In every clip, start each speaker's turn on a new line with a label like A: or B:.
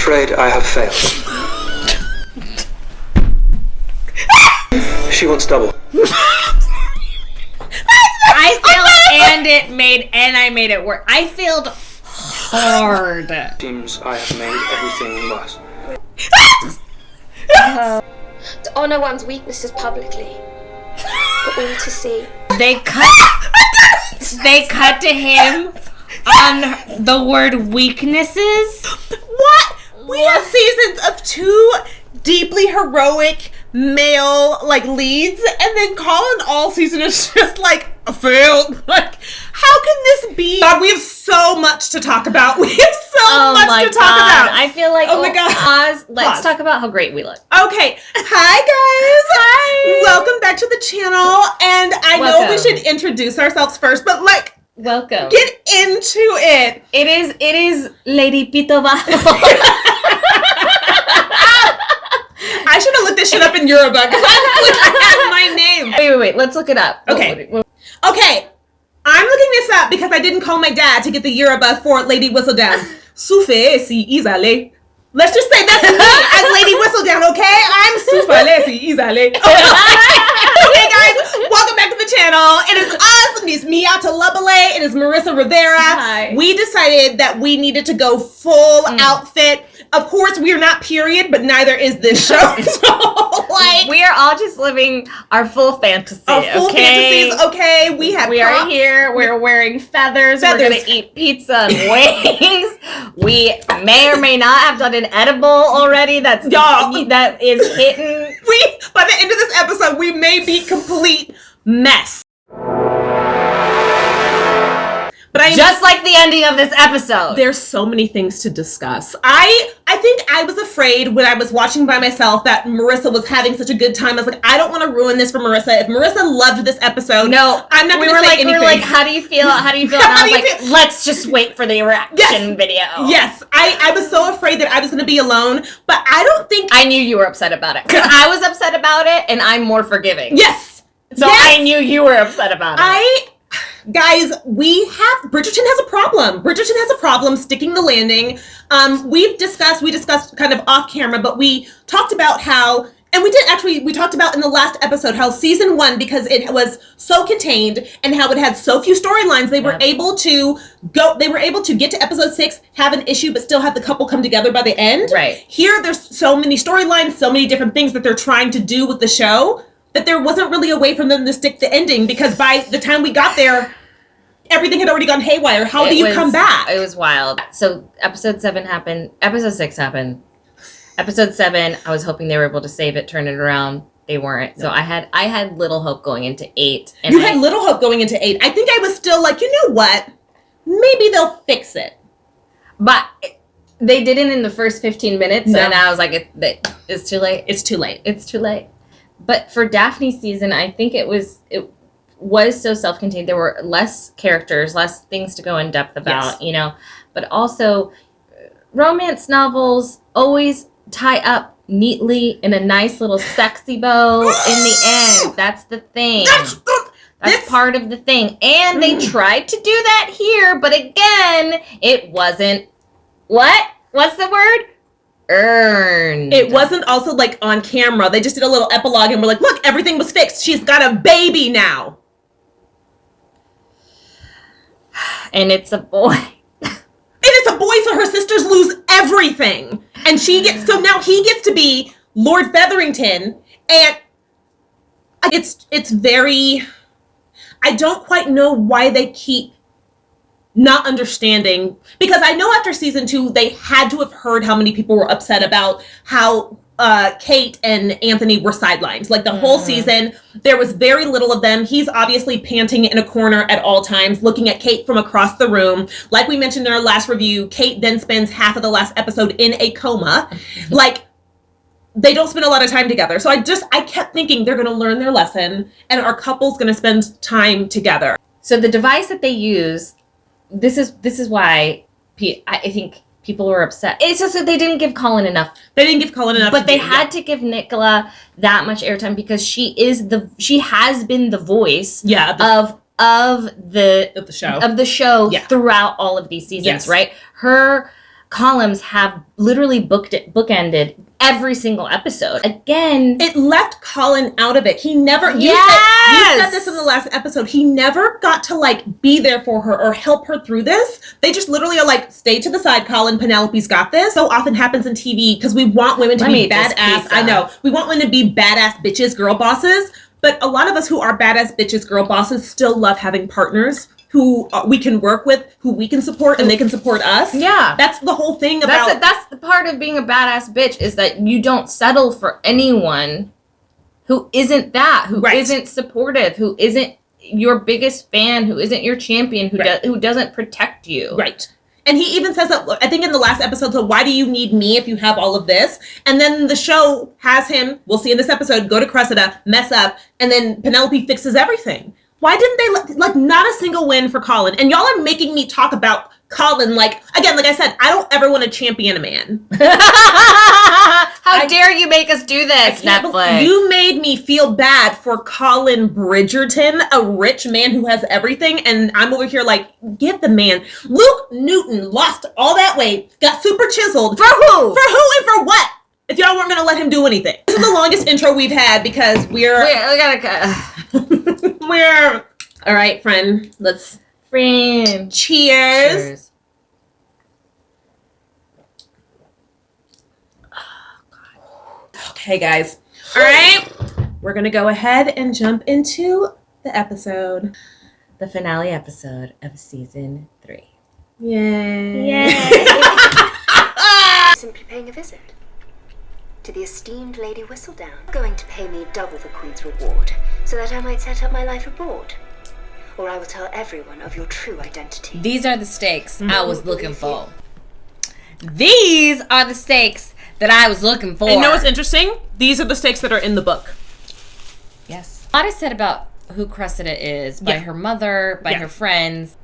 A: afraid I have failed. She wants double.
B: I failed and I made it work. I failed hard.
A: Seems I have made everything worse.
C: To honour one's weaknesses publicly. For all to see.
B: They cut to him on the word weaknesses.
D: What? We have seasons of 2 deeply heroic male leads, and then Colin all season is just a failed. How can this be? God, we have so much to talk about. We have so much to talk about.
B: I feel like
D: oh my God.
B: Let's talk about how great we look.
D: Okay. Hi guys. Hi. Welcome back to the channel. And I know we should introduce ourselves first, but
B: welcome.
D: Get into it.
B: It is Lady Pito Bajo.
D: I should have looked this shit up in Yoruba because I have my name.
B: Wait. Let's look it up.
D: Okay. Okay. I'm looking this up because I didn't call my dad to get the Yoruba for Lady Whistledown. Souffle si izale. Let's just say that's me as Lady Whistledown, okay? I'm souffle si izale. Okay, guys, welcome back to the channel. It is us. It is Miata Lubale. It is Marissa Rivera.
B: Hi.
D: We decided that we needed to go full outfit. Of course, we are not period, but neither is this show. So,
B: we are all just living our full fantasy.
D: Our full fantasies, okay? We
B: are here. We're wearing feathers. We're gonna eat pizza and wings. We may or may not have done an edible already. That is hitting.
D: By the end of this episode, we may be complete mess. But
B: just like the ending of this episode.
D: There's so many things to discuss. I think I was afraid when I was watching by myself that Marissa was having such a good time. I was like, I don't want to ruin this for Marissa. If Marissa loved this episode, no, I'm not going to say anything. We were like,
B: how do you feel? How do you feel? And I was like, let's just wait for the reaction video.
D: Yes. I was so afraid that I was going to be alone, but I don't think...
B: I knew you were upset about it. Because I was upset about it, and I'm more forgiving.
D: Yes.
B: So I knew you were upset about it.
D: Guys, Bridgerton has a problem. Bridgerton has a problem sticking the landing. We discussed kind of off camera, but we talked about how, and we talked about in the last episode how season 1, because it was so contained and how it had so few storylines, they were able to get to episode 6, have an issue, but still have the couple come together by the end.
B: Right.
D: Here, there's so many storylines, so many different things that they're trying to do with the show, that there wasn't really a way for them to stick the ending, because by the time we got there, everything had already gone haywire. How do you come back?
B: It was wild. So episode 7 happened. Episode 6 happened. Episode 7, I was hoping they were able to save it, turn it around. They weren't. No. So I had little hope going into 8.
D: And you had little hope going into 8. I think I was still like, you know what? Maybe they'll fix it.
B: But they didn't in the first 15 minutes, and I was like, it's too late.
D: It's too late.
B: It's too late. But for Daphne's season, I think it was so self-contained. There were less characters, less things to go in depth about, you know. But also, romance novels always tie up neatly in a nice little sexy bow in the end. That's the thing. That's part of the thing. And they tried to do that here, but again, it wasn't... What? What's the word? Earned.
D: It wasn't also on camera. They just did a little epilogue and were like, look, everything was fixed. She's got a baby now.
B: And it's a boy.
D: And it's a boy, so her sisters lose everything. And so now he gets to be Lord Featherington. And it's very, I don't quite know why they keep not understanding, because I know after season 2 they had to have heard how many people were upset about how Kate and Anthony were sidelined. The whole season, there was very little of them. He's obviously panting in a corner at all times, looking at Kate from across the room. Like we mentioned in our last review, Kate then spends half of the last episode in a coma. They don't spend a lot of time together. So I kept thinking they're going to learn their lesson and our couple's going to spend time together.
B: So the device that they use, this is why I think people were upset. It's just that they didn't give Colin enough.
D: They didn't give Colin enough.
B: But they had to give Nicola that much airtime because she has been the voice of the show throughout all of these seasons, right? Her columns have literally bookended every single episode. Again,
D: it left Colin out of it. He never. You said this in the last episode. He never got to like be there for her or help her through this. They just literally are like, stay to the side, Colin. Penelope's got this. So often happens in TV because we want women to be badass. I know we want women to be badass bitches, girl bosses. But a lot of us who are badass bitches, girl bosses, still love having partners who we can work with, who we can support, and they can support us.
B: Yeah.
D: That's the whole thing about...
B: That's the part of being a badass bitch, is that you don't settle for anyone who isn't that, who isn't supportive, who isn't your biggest fan, who isn't your champion, who doesn't protect you.
D: Right. And he even says that, I think in the last episode, so why do you need me if you have all of this? And then the show has him, we'll see in this episode, go to Cressida, mess up, and then Penelope fixes everything. Why didn't they, like, not a single win for Colin? And y'all are making me talk about Colin, like, again, like I said, I don't ever want to champion a man.
B: How dare you make us do this, Netflix?
D: You made me feel bad for Colin Bridgerton, a rich man who has everything, and I'm over here like, give the man. Luke Newton lost all that weight, got super chiseled.
B: For who?
D: For who and for what? If y'all weren't going to let him do anything. This is the longest intro we've had because we're...
B: we gotta...
D: we're... All right, friend. Let's...
B: Friend.
D: Cheers. Okay, guys. All right. We're going to go ahead and jump into the episode.
B: The finale episode of season 3.
D: Yay.
B: Yay.
E: Simply paying a visit to the esteemed Lady Whistledown, going to pay me double the Queen's reward so that I might set up my life abroad. Or I will tell everyone of your true identity.
B: These are the stakes I was looking for. These are the stakes that I was looking for.
D: And you know what's interesting? These are the stakes that are in the book.
B: Yes. A lot is said about who Cressida is by her mother, by her friends,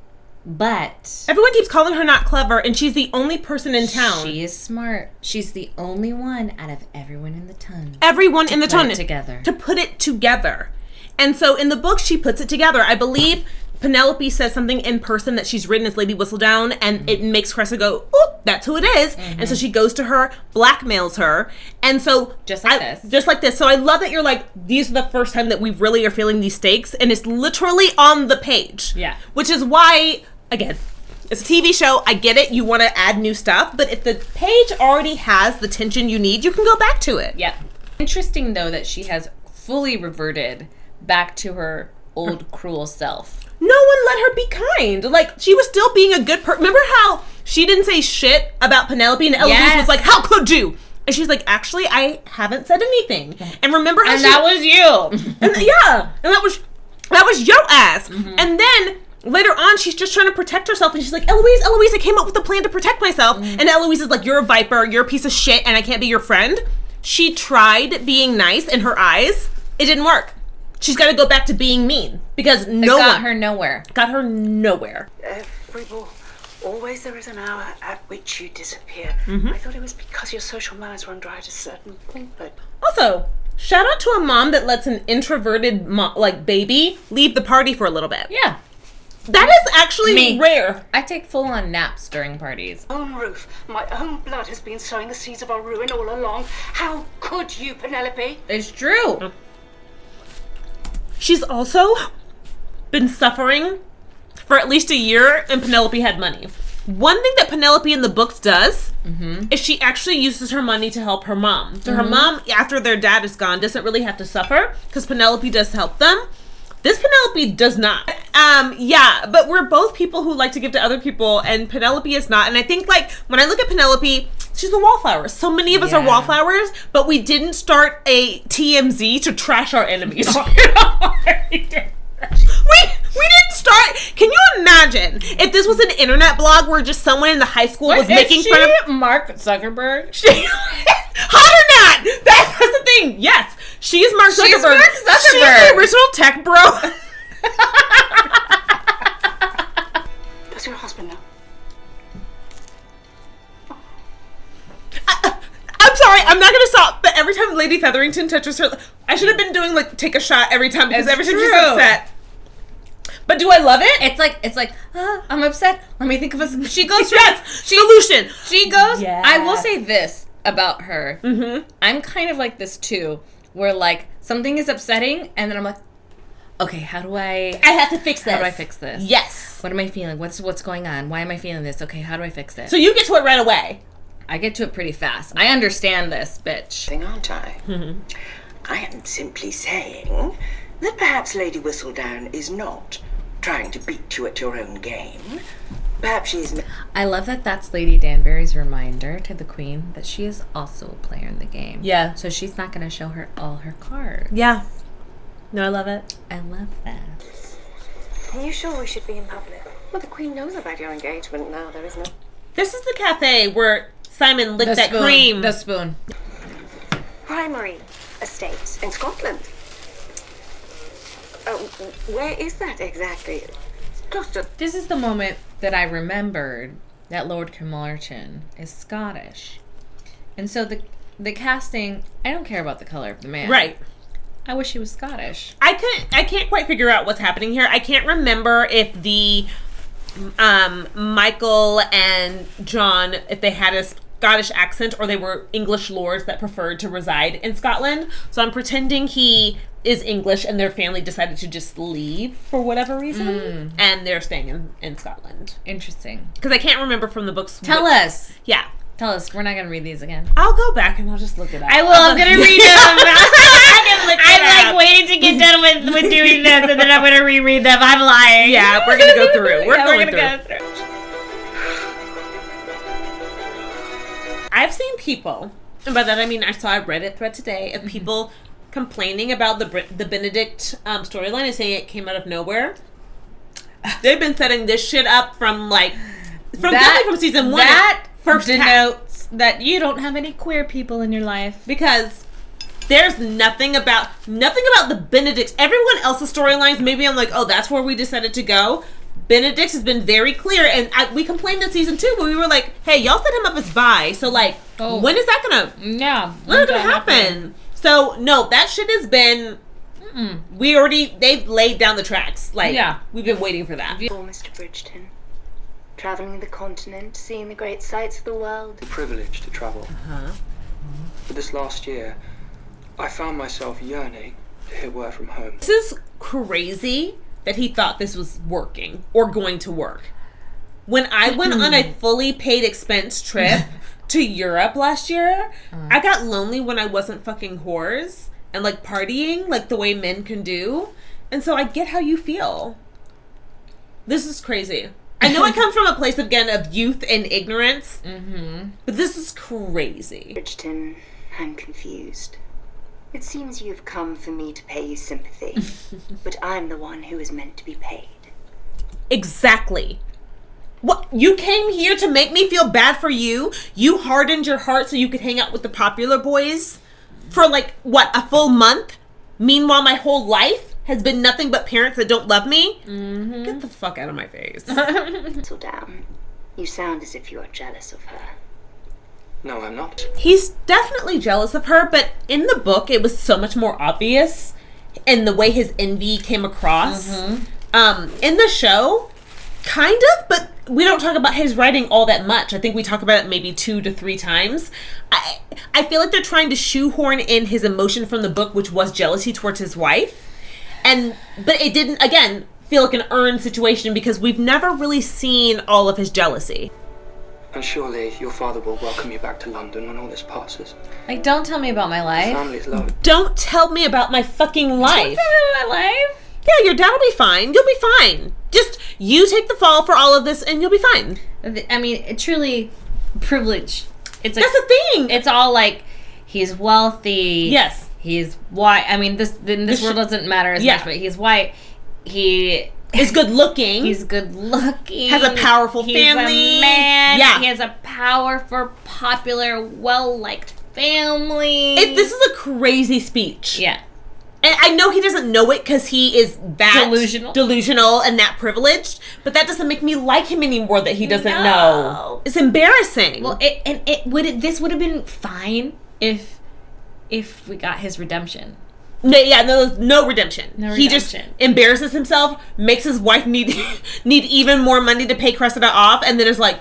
B: but...
D: everyone keeps calling her not clever, and she's the only person in town.
B: She is smart. She's the only one out of everyone in the ton.
D: Everyone in the ton.
B: Together.
D: To put it together. And so in the book, she puts it together. I believe Penelope says something in person that she's written as Lady Whistledown, and it makes Cressida go, oop, that's who it is. And so she goes to her, blackmails her. And so... just like this. So I love that you're like, these are the first time that we really are feeling these stakes, and it's literally on the page.
B: Yeah.
D: Which is why, again, it's a TV show. I get it. You want to add new stuff. But if the page already has the tension you need, you can go back to it.
B: Yeah. Interesting, though, that she has fully reverted back to her old cruel self.
D: No one let her be kind. Like, she was still being a good person. Remember how she didn't say shit about Penelope, and Eloise was like, how could you? And she's like, actually, I haven't said anything. And remember how
B: that was you.
D: And that was your ass. And then later on, she's just trying to protect herself, and she's like, Eloise, I came up with a plan to protect myself. And Eloise is like, you're a viper, you're a piece of shit, and I can't be your friend. She tried being nice in her eyes. It didn't work. She's got to go back to being mean because got
B: her nowhere.
D: Got her nowhere.
F: Every ball, always there is an hour at which you disappear. I thought it was because your social manners run dry at a certain point, but...
D: Also, shout out to a mom that lets an introverted baby leave the party for a little bit.
B: Yeah.
D: That is actually rare.
B: I take full-on naps during parties.
F: Own roof. My own blood has been sowing the seeds of our ruin all along. How could you, Penelope?
B: It's true.
D: She's also been suffering for at least a year, and Penelope had money. One thing that Penelope in the books does is she actually uses her money to help her mom. So her mom, after their dad is gone, doesn't really have to suffer because Penelope does help them. This Penelope does not. But we're both people who like to give to other people, and Penelope is not. And I think, like, when I look at Penelope, she's a wallflower. So many of us are wallflowers, but we didn't start a TMZ to trash our enemies. We didn't start. Can you imagine if this was an internet blog where just someone in the high school was making fun of
B: Mark Zuckerberg?
D: Hot or not? That's the thing. Yes, she is Mark Zuckerberg. She's the original tech bro.
F: Does your husband know?
D: I'm sorry, I'm not gonna stop. But every time Lady Featherington touches her, I should have been doing take a shot every time because every time she's upset. But do I love it?
B: It's like I'm upset. Let me think of a. She goes.
D: Solution.
B: She goes.
D: Yeah.
B: I will say this about her.
D: Mm-hmm.
B: I'm kind of like this too, where like something is upsetting, and then I'm like, okay, how do I
D: have to fix this.
B: How do I fix this?
D: Yes.
B: What am I feeling? What's going on? Why am I feeling this? Okay, how do I fix it?
D: So you get to it right away.
B: I get to it pretty fast. I understand this, bitch.
F: Aren't I?
D: Mm-hmm.
F: I am simply saying that perhaps Lady Whistledown is not trying to beat you at your own game. Perhaps she is...
B: I love that that's Lady Danbury's reminder to the Queen that she is also a player in the game.
D: Yeah.
B: So she's not going to show her all her cards.
D: Yeah. No, I love it.
B: I love that.
C: Are you sure we should be in public?
E: Well, the Queen knows about your engagement now. There is no...
D: This is the cafe where Simon licked that cream.
B: The spoon.
E: Primary estate in Scotland. Where is that exactly? Close to...
B: This is the moment that I remembered that Lord Carmarthen is Scottish. And so the casting, I don't care about the color of the man.
D: Right.
B: I wish he was Scottish.
D: I can't quite figure out what's happening here. I can't remember if the Michael and John, if they had a Scottish accent or they were English lords that preferred to reside in Scotland. So I'm pretending he is English and their family decided to just leave for whatever reason. And they're staying in Scotland.
B: Interesting.
D: Because I can't remember from the books.
B: Tell us.
D: Yeah.
B: Tell us. We're not going to read these again.
D: I'll go back and I'll just look it up.
B: I will. I'm going to read them. I'm like waiting to get done with doing this and then I'm going to reread them. I'm lying.
D: Yeah, we're going to go through. We're going
B: gonna
D: through. I've seen people, and by that I mean I saw a Reddit thread today of people complaining about the Benedict storyline and saying it came out of nowhere. They've been setting this shit up from definitely from season one.
B: That
D: first
B: denotes that you don't have any queer people in your life.
D: Because there's nothing about the Benedicts. Everyone else's storylines, maybe I'm like, oh, that's where we decided to go. Benedict has been very clear, and we complained in season 2, but we were like, hey, y'all set him up as bi, so when is that gonna...
B: Yeah.
D: When is it gonna happen? So, no, that shit has been... They've laid down the tracks. We've been waiting for that.
E: Poor Mr. Bridgerton. Traveling the continent, seeing the great sights of the world.
A: Privilege to travel. For this last year, I found myself yearning to hear word from home.
D: This is crazy that he thought this was working or going to work. When I went on a fully paid expense trip to Europe last year, I got lonely when I wasn't fucking whores and partying the way men can do. And so I get how you feel. This is crazy. I know I come from a place, again, of youth and ignorance, but this is crazy.
E: Bridgerton, I'm confused. It seems you've come for me to pay you sympathy, but I'm the one who is meant to be paid.
D: Exactly. What? You came here to make me feel bad for you? You hardened your heart so you could hang out with the popular boys for a full month? Meanwhile, my whole life has been nothing but parents that don't love me? Get the fuck out of my face.
E: Settle down. You sound as if you are jealous of her.
A: No, I'm not.
D: He's definitely jealous of her, but in the book, it was so much more obvious in the way his envy came across. In the show, kind of, but we don't talk about his writing all that much. I think we talk about it maybe 2 to 3 times. I feel like they're trying to shoehorn in his emotion from the book, which was jealousy towards his wife. But it didn't, again, feel like an earned situation because we've never really seen all of his jealousy.
A: And surely your father will welcome you back to London when all this passes.
B: Don't tell me about my life.
A: Family's love.
D: Don't tell me about my fucking life.
B: Don't tell me about my life.
D: Yeah, your dad will be fine. You'll be fine. Just you take the fall for all of this and you'll be fine.
B: I mean, it truly privilege. It's
D: That's the thing.
B: It's all he's wealthy.
D: Yes.
B: He's white. I mean, this world doesn't matter as much, but he's white. He
D: is good looking.
B: He's good looking.
D: Has a powerful family.
B: He's a man.
D: Yeah.
B: He has a powerful, popular, well-liked family.
D: This is a crazy speech.
B: Yeah.
D: And I know he doesn't know it because he is that delusional and that privileged, but that doesn't make me like him anymore that he doesn't know. It's embarrassing.
B: Well, this would have been fine if we got his redemption.
D: No redemption.
B: No
D: He just
B: redemption.
D: embarrasses himself, makes his wife need even more money to pay Cressida off, and then is like,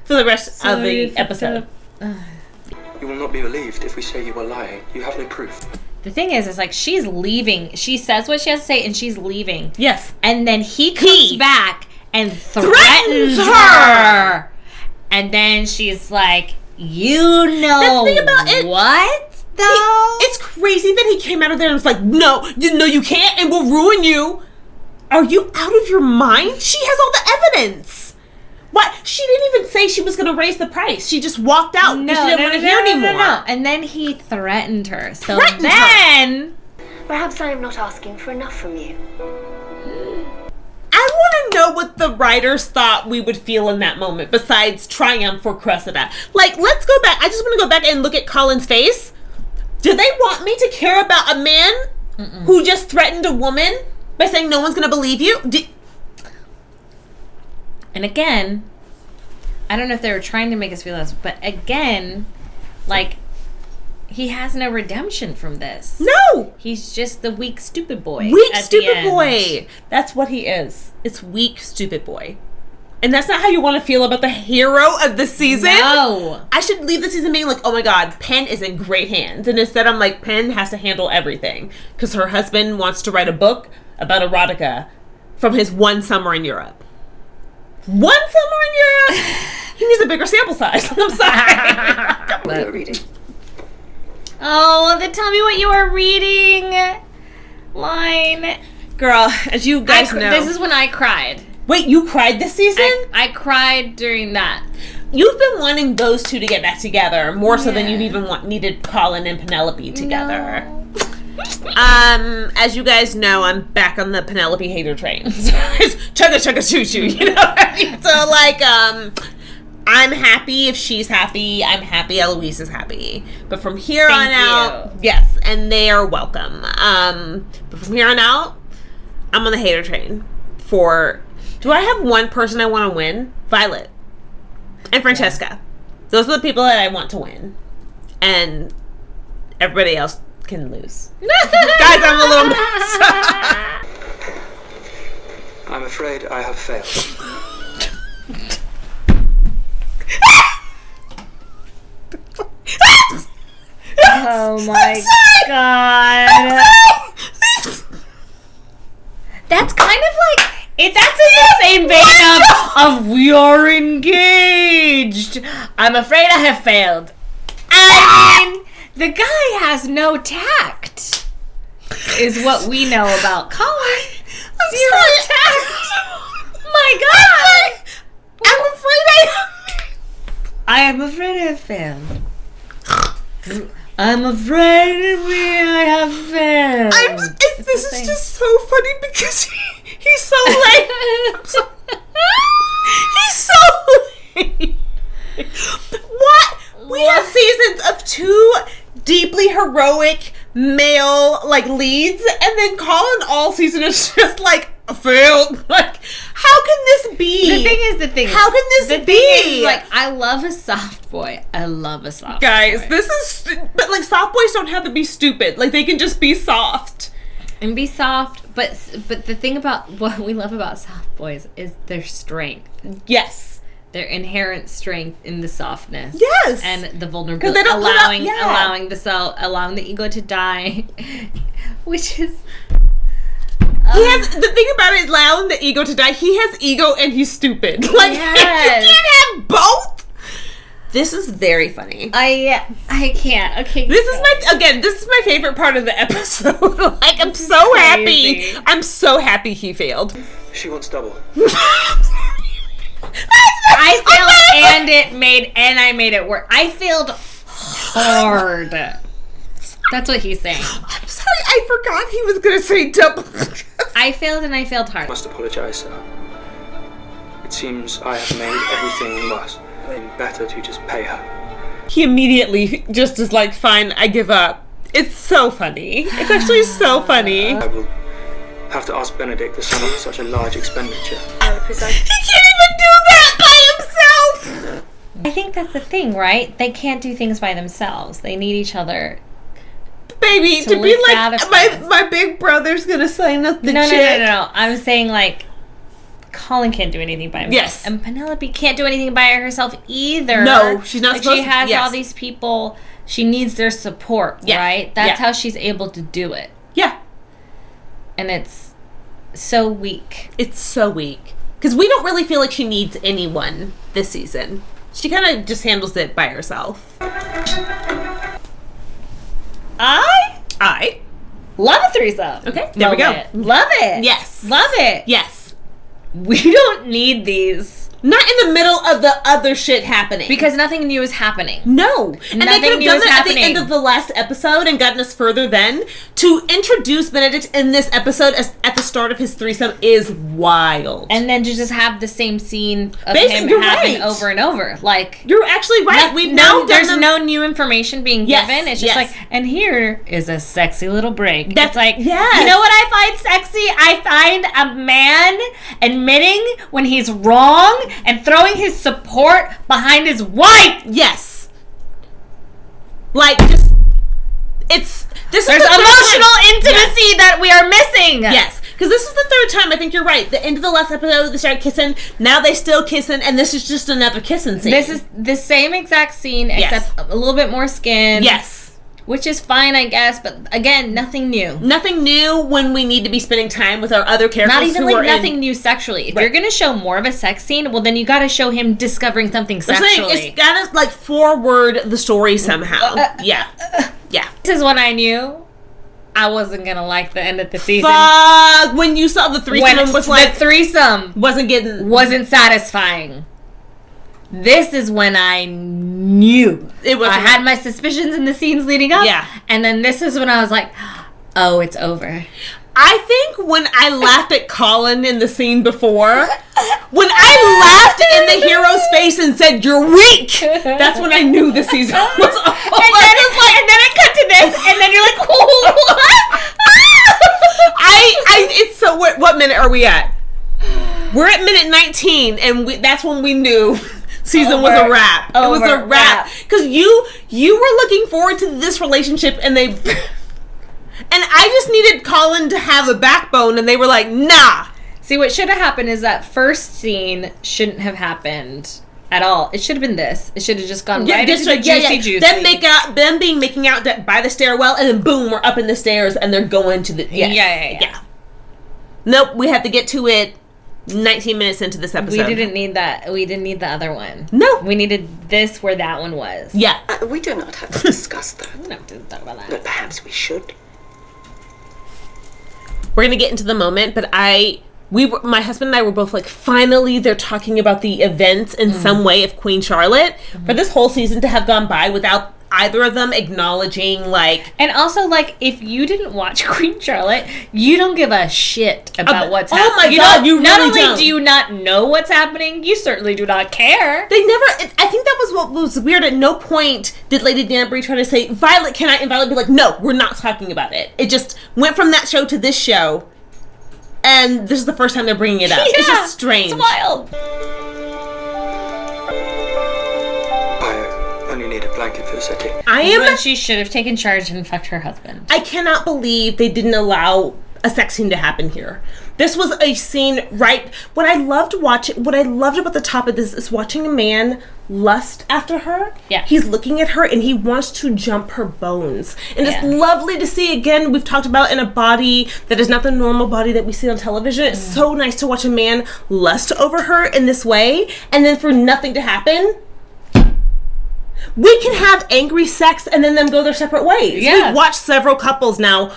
D: for the rest of the episode.
A: You will not be believed if we say you are lying. You have no proof.
B: The thing is like she's leaving. She says what she has to say, and she's leaving.
D: Yes.
B: And then he comes back and threatens her. And then she's like, you know
D: the thing about it,
B: what, though?
D: It's crazy that he came out of there and was like, no, you can't, and we'll ruin you. Are you out of your mind? She has all the evidence. What? She didn't even say she was going to raise the price. She just walked out because she didn't want to hear anymore.
B: No. And then he threatened her. So then...
E: Perhaps I am not asking for enough from you.
D: I want to know what the writers thought we would feel in that moment besides triumph for Cressida. Like, let's go back. I just want to go back and look at Colin's face. Do they want me to care about a man who just threatened a woman by saying no one's going to believe you?
B: And again, I don't know if they were trying to make us feel this, but again, like, he has no redemption from this.
D: No!
B: He's just the weak, stupid boy.
D: Weak, stupid boy. That's what he is. It's weak, stupid boy. And that's not how you want to feel about the hero of the season.
B: No.
D: I should leave the season being like, oh my god, Pen is in great hands. And instead I'm like, Pen has to handle everything. Because her husband wants to write a book about erotica from his one summer in Europe. One summer in Europe? He needs a bigger sample size. I'm sorry.
A: What are you reading?
B: Oh, then tell me what you are reading. Line.
D: Girl, as you guys know.
B: This is when I cried.
D: Wait, you cried this season?
B: I cried during that.
D: You've been wanting those two to get back together more so than you've even needed Colin and Penelope together.
B: No.
D: As you guys know, I'm back on the Penelope hater train. It's chugga chugga choo choo, you know what I mean? So like, I'm happy if she's happy. I'm happy Eloise is happy. But from here on out, yes, and they are welcome. But from here on out, I'm on the hater train. Do I have one person I want to win? Violet and Francesca. Yeah. Those are the people that I want to win, and everybody else can lose. Guys, I'm a little mess.
A: I'm afraid I have failed.
B: Oh my god. That's kind of like, that's in the same vein of we are engaged. I'm afraid I have failed. I mean, the guy has no tact, is what we know about Colin. Zero tact. My god. I am afraid I have failed. I'm afraid I have failed.
D: This is just so funny because he's so lame. He's so lame. What? We have seasons of two deeply heroic male leads, and then Colin all season is just like failed. Like, how can this be?
B: The thing is,
D: how can this be?
B: Like, I love a soft boy.
D: Guys, this is, but soft boys don't have to be stupid. Like, they can just be soft.
B: And be soft, but the thing about what we love about soft boys is their strength.
D: Yes.
B: Their inherent strength in the softness.
D: Yes.
B: And the vulnerability, allowing the ego to die, which is.
D: He has, the thing about it, allowing the ego to die, he has ego and he's stupid. Like, yes. You can't have both. This is very funny.
B: I can't. Okay.
D: This is my favorite part of the episode. Like, I'm so happy. I'm so happy he failed.
A: She wants double.
B: I failed and I made it work. I failed hard. That's what he's saying.
D: I'm sorry, I forgot he was gonna say double.
B: I failed and I failed hard.
A: I must apologize, sir. It seems I have made everything worse. It's better to just pay her.
D: He immediately just is like, fine, I give up. It's so funny. It's actually so funny.
A: I will have to ask Benedict to sum up such a large expenditure.
D: He can't even do that by himself!
B: I think that's the thing, right? They can't do things by themselves. They need each other.
D: Babe, baby to be
B: lift
D: like,
B: out of
D: my
B: this.
D: big brother's gonna sign up the
B: No.
D: check.
B: No. I'm saying, like, Colin can't do anything by himself.
D: Yes.
B: And Penelope can't do anything by herself either.
D: No, she's not
B: Like,
D: supposed
B: she has
D: to. Yes.
B: all these people. She needs their support,
D: Yeah.
B: right? That's
D: Yeah.
B: how she's able to do it.
D: Yeah.
B: And it's so weak.
D: It's so weak. Because we don't really feel like she needs anyone this season. She kind of just handles it by herself. I
B: Love a threesome.
D: Okay, there we
B: Love
D: go.
B: it. Love it.
D: Yes.
B: Love it.
D: Yes.
B: We don't need these.
D: Not in the middle of the other shit happening.
B: Because nothing new is happening.
D: No. And
B: Nothing
D: they could have
B: new
D: done
B: is
D: that at the
B: happening.
D: end of the last episode and gotten us further then. To introduce Benedict in this episode as, at the start of his threesome is wild.
B: And then to just have the same scene of
D: Basically,
B: him
D: you're
B: happen
D: right.
B: over and over. Like,
D: You're actually right. We've now done
B: there's
D: them.
B: no new information being
D: Yes,
B: given. It's just
D: yes.
B: like, and here is a sexy little break.
D: That's-
B: It's like,
D: yes.
B: you know what I find sexy? I find a man admitting when he's wrong and throwing his support behind his wife.
D: Yes. Like, just... It's... This
B: There's
D: is the third
B: emotional
D: time.
B: intimacy that we are missing.
D: Yes. Because this is the third time, I think you're right. The end of the last episode, they started kissing. Now they still kissing, and this is just another kissing scene.
B: This is the same exact scene,
D: Yes.
B: except a little bit more skin.
D: Yes.
B: Which is fine, I guess, but again, nothing new.
D: Nothing new when we need to be spending time with our other characters.
B: Not even
D: who
B: like
D: are
B: nothing new sexually. If
D: Right.
B: you're gonna show more of a sex scene, well then you gotta show him discovering something
D: I'm saying
B: sexually.
D: it's gotta like forward the story somehow. Yeah. Yeah.
B: This is when I knew I wasn't gonna like the end of the season.
D: Fuck, when you saw the threesome
B: When
D: was like
B: the threesome
D: wasn't getting
B: wasn't satisfying. This is when I knew.
D: It was
B: I had my suspicions in the scenes leading up.
D: Yeah.
B: And then this is when I was like, oh, it's over.
D: I think when I laughed at Colin in the scene before, when I laughed in the hero's face and said, "You're weak," that's when I knew the season was over.
B: And then it cut to this, and then you're like, what?
D: It's so, what minute are we at? We're at minute 19, and that's when we knew season was a wrap. It was a wrap. Because you were looking forward to this relationship, and they... And I just needed Colin to have a backbone, and they were like, nah.
B: See, what should have happened is that first scene shouldn't have happened at all. It should have been this. It should have just gone right into the juicy.
D: Them making out by the stairwell, and then boom, we're up in the stairs, and they're going to the... Yes.
B: Yeah.
D: Nope, we had to get to it 19 minutes into this episode.
B: We didn't need that. We didn't need the other one.
D: No.
B: We needed this where that one was.
D: Yeah.
F: We do not have to discuss that,
B: We don't have to talk about
F: but
B: that.
F: perhaps we should.
D: We're gonna get into the moment, but my husband and I were both like, finally they're talking about the events in some way of Queen Charlotte. For this whole season to have gone by without either of them acknowledging, like...
B: And also, like, if you didn't watch Queen Charlotte, you don't give a shit about what's happening.
D: Oh my God, you
B: not
D: really
B: only
D: don't.
B: do you not know what's happening, you certainly do not care.
D: They never... I think that was what was weird. At no point did Lady Danbury try to say, Violet, can I? And Violet be like, no, we're not talking about it. It just went from that show to this show. And this is the first time they're bringing it up. It's just strange.
B: It's wild.
A: I only need a blanket for the setting.
B: When she should have taken charge and fucked her husband.
D: I cannot believe they didn't allow a sex scene to happen here. This was a scene, right? What I loved about the top of this is watching a man lust after her.
B: Yeah.
D: He's looking at her and he wants to jump her bones. And it's
B: Yeah.
D: lovely to see, again, we've talked about in a body that is not the normal body that we see on television. It's so nice to watch a man lust over her in this way and then for nothing to happen. We can have angry sex and then them go their separate ways.
B: Yes.
D: We've watched several couples now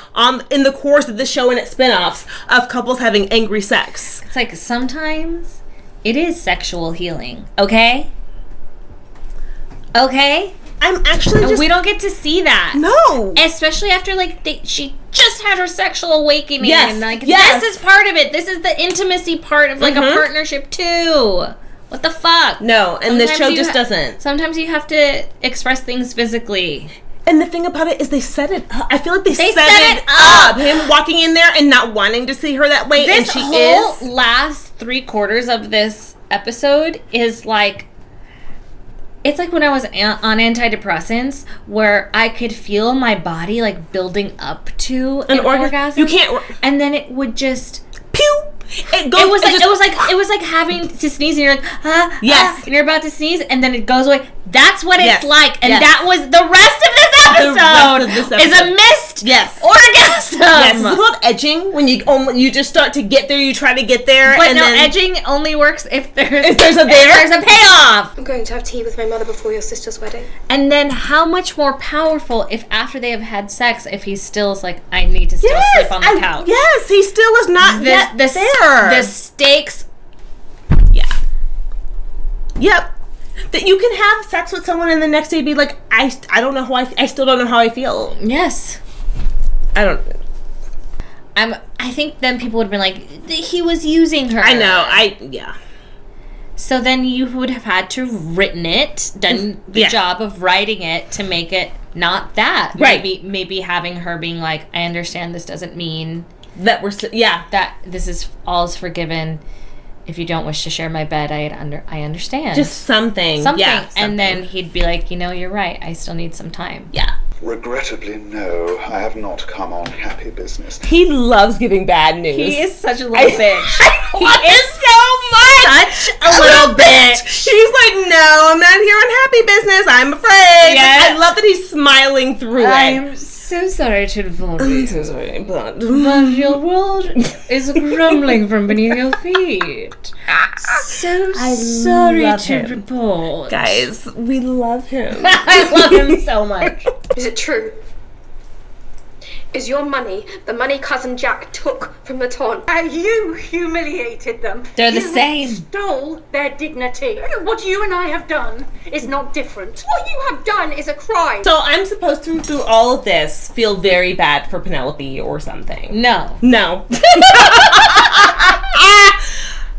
D: in the course of this show and its spinoffs of couples having angry sex.
B: It's like sometimes it is sexual healing, okay? Okay?
D: I'm actually
B: And
D: just...
B: we don't get to see that.
D: No!
B: Especially after, like, she just had her sexual awakening.
D: Yes,
B: And, like,
D: yes.
B: this is part of it. This is the intimacy part of, like, a partnership, too. What the fuck?
D: No, and this
B: Sometimes
D: show
B: you
D: just doesn't.
B: Sometimes you have to express things physically.
D: And the thing about it is they set it up. I feel like they set
B: set
D: it
B: it
D: up. Him walking in there and not wanting to see her that way, and
B: This
D: she
B: whole
D: is.
B: last 3/4 of this episode is, like, It's like when I was on antidepressants, where I could feel my body like building up to an orgasm.
D: You can't,
B: and then it would just
D: pew. It
B: was like having to sneeze, and you're like,
D: yes,
B: and you're about to sneeze, and then it goes away. That's what it's like, and
D: yes.
B: that was the rest of this episode. Is a missed orgasm.
D: Yes, it's called edging. When you just start to get there, you try to get there,
B: but
D: and
B: no,
D: then
B: edging only works if there's
D: a payoff.
C: I'm going to have tea with my mother before your sister's wedding.
B: And then how much more powerful if after they have had sex, if he still is like, I need to still sleep on the couch.
D: Yes, he still is not yet there.
B: The stakes.
D: Yeah. Yep. That you can have sex with someone and the next day be like, I don't know how I still don't know how I feel.
B: Yes.
D: I think
B: then people would have been like, he was using her.
D: I know. Yeah.
B: So then you would have had to written it, done the job of writing it to make it not that.
D: Right.
B: Maybe having her being like, I understand this doesn't mean
D: that
B: that this is all is forgiven. If you don't wish to share my bed, I understand.
D: Just something. Yeah, something.
B: And then he'd be like, you're right. I still need some time.
D: Yeah.
G: Regrettably, no. I have not come on happy business.
D: He loves giving bad news.
B: He is such a little bitch.
D: He is so much.
B: Such a little bitch.
D: He's like, no, I'm not here on happy business. I'm afraid.
B: Yeah.
D: I love that he's smiling through it.
B: I'm so sorry to inform you.
D: I'm so sorry, but
B: your world is crumbling from beneath your feet. So sorry to report.
D: Guys, we love him.
B: I love him so much.
C: Is it true? Is your money the money cousin Jack took from the Ton?
H: And you humiliated them.
B: They're the same.
H: You stole their dignity. What you and I have done is not different.
C: What you have done is a crime.
D: So I'm supposed to, through all of this, feel very bad for Penelope or something.
B: No.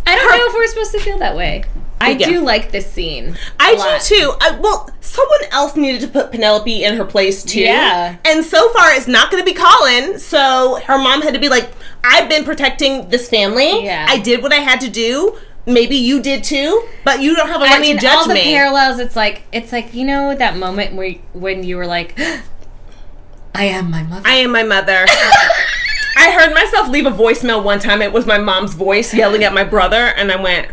B: I don't know if we're supposed to feel that way. I do like this scene.
D: I do too. Someone else needed to put Penelope in her place too.
B: Yeah.
D: And so far, it's not going to be Colin. So her mom had to be like, I've been protecting this family.
B: Yeah.
D: I did what I had to do. Maybe you did too, but you don't have a right to judge
B: all the
D: me.
B: Parallels. It's like that moment when you were like, I am my mother.
D: I am my mother. I heard myself leave a voicemail one time. It was my mom's voice yelling at my brother, and I went.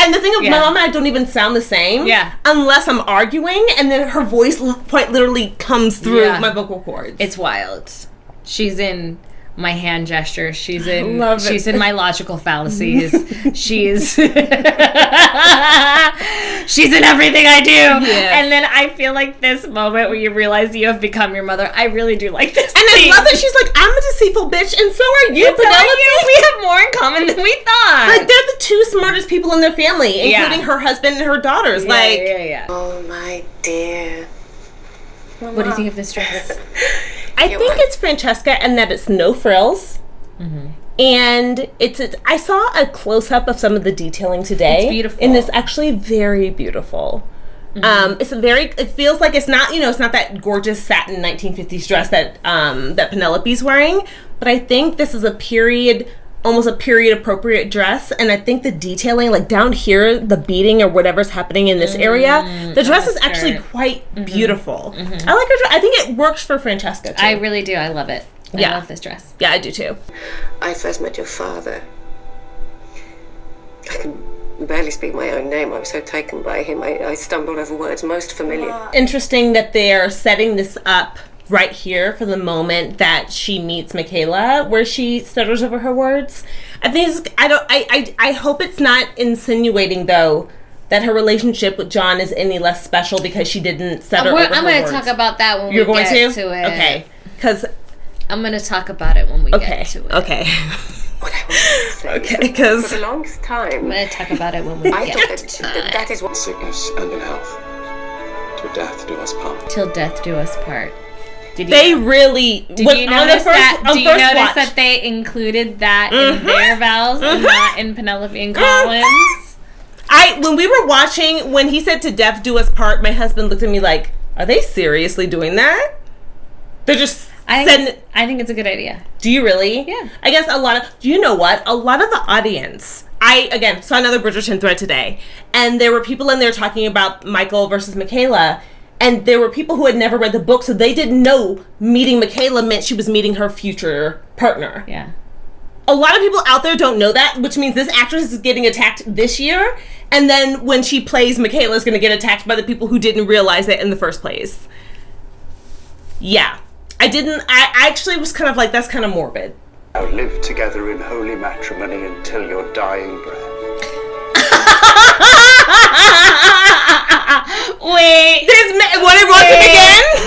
D: And the thing of my mom and I don't even sound the same. Yeah. Unless I'm arguing, and then her voice quite literally comes through my vocal cords.
B: It's wild. She's in my hand gestures. She's in my logical fallacies. She's she's in everything I do. Yes. And then I feel like this moment where you realize you have become your mother. I really do like this.
D: And I love that she's like, I'm a deceitful bitch, and so are you, Penelope.
B: We have more in common than we thought.
D: Like, they're the two smartest people in their family, including her husband and her daughters.
F: Oh, my dear.
B: Mama. What do you think of this dress?
D: I think it's Francesca, and that it's no frills. Mm-hmm. And it's I saw a close-up of some of the detailing today.
B: It's beautiful.
D: And it's actually very beautiful. Mm-hmm. It feels like it's not that gorgeous satin 1950s dress that Penelope's wearing, but I think this is almost a period appropriate dress, and I think the detailing, like down here, the beading or whatever's happening in this area, the dress is actually quite beautiful. Mm-hmm. I like her dress. I think it works for Francesca too.
B: I really do. I love it. I love this dress.
D: Yeah, I do too.
F: I first met your father. I can barely speak my own name. I was so taken by him. I stumbled over words most familiar.
D: Interesting that they're setting this up right here for the moment that she meets Michaela, where she stutters over her words. I think I hope it's not insinuating though that her relationship with John is any less special because she didn't stutter over her words.
B: I'm going to talk about that when we get to it.
D: Okay, because
B: I'm going to talk about it when we get to it.
D: Okay.
F: What I was saying.
D: Okay, because
F: for the longest time,
B: I'm going to talk about it when we get to it.
F: That is what
G: sickness and in health, till death do us part.
B: Till death do us part.
D: Did you notice
B: that they included that in their vows and not in Penelope and Colin's?
D: When we were watching, when he said to death do us part, my husband looked at me like, are they seriously doing that? They're just
B: I think it's a good idea.
D: Do you really?
B: Yeah.
D: I guess do you know what? A lot of the audience I, again, saw another Bridgerton thread today, and there were people in there talking about Michael versus Michaela, and there were people who had never read the book, so they didn't know meeting Michaela meant she was meeting her future partner.
B: Yeah.
D: A lot of people out there don't know that, which means this actress is getting attacked this year, and then when she plays Michaela is going to get attacked by the people who didn't realize it in the first place. Yeah. I actually was kind of like, that's kind of morbid.
I: Now live together in holy matrimony until your dying breath.
B: Wait.
D: What's it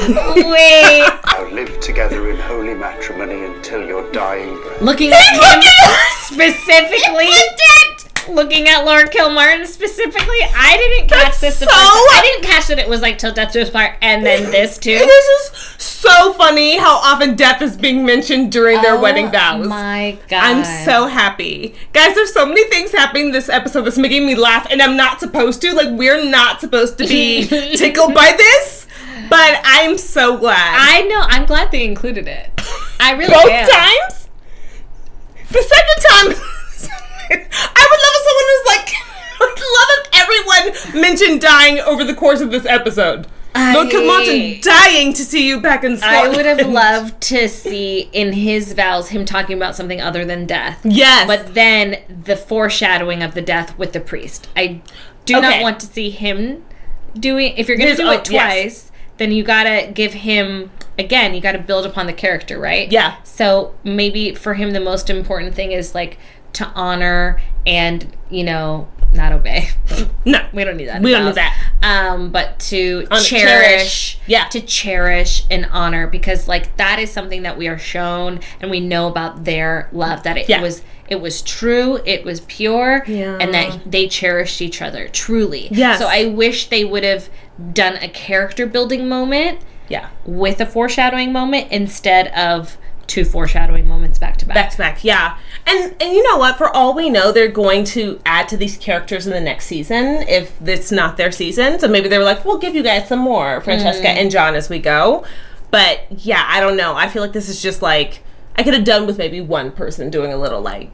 D: again?
B: Wait.
I: Now live together in holy matrimony until your dying breath.
B: Looking at him specifically. Looking at Lord Kilmartin specifically, I didn't catch this. I didn't catch that it was like till death do us part, and then this too.
D: This is so funny how often death is being mentioned during their wedding vows.
B: Oh my god!
D: I'm so happy, guys. There's so many things happening this episode that's making me laugh, and I'm not supposed to. Like, we're not supposed to be tickled by this, but I'm so glad.
B: I know. I'm glad they included it. I really
D: Both
B: am.
D: times. The second time. I would love if someone was like, I would love if everyone mentioned dying over the course of this episode. Lord Kilmartin dying to see you back in Scotland.
B: I would have loved to see in his vows him talking about something other than death.
D: Yes.
B: But then the foreshadowing of the death with the priest. I do not want to see him doing, if you're going to do it twice, then you got to give him, again, you got to build upon the character, right? Yeah. So maybe for him the most important thing is like, to honor and, you know, not obey.
D: No.
B: We don't need that.
D: We don't need that.
B: But to cherish. Yeah. To cherish and honor, because like that is something that we are shown and we know about their love, that it was true, it was pure, and that they cherished each other truly.
D: Yes.
B: So I wish they would have done a character building moment with a foreshadowing moment instead of 2 foreshadowing moments back to back.
D: Back to back, yeah. And you know what? For all we know, they're going to add to these characters in the next season if it's not their season. So maybe they were like, we'll give you guys some more Francesca and John as we go. But yeah, I don't know. I feel like this is just like, I could have done with maybe one person doing a little like,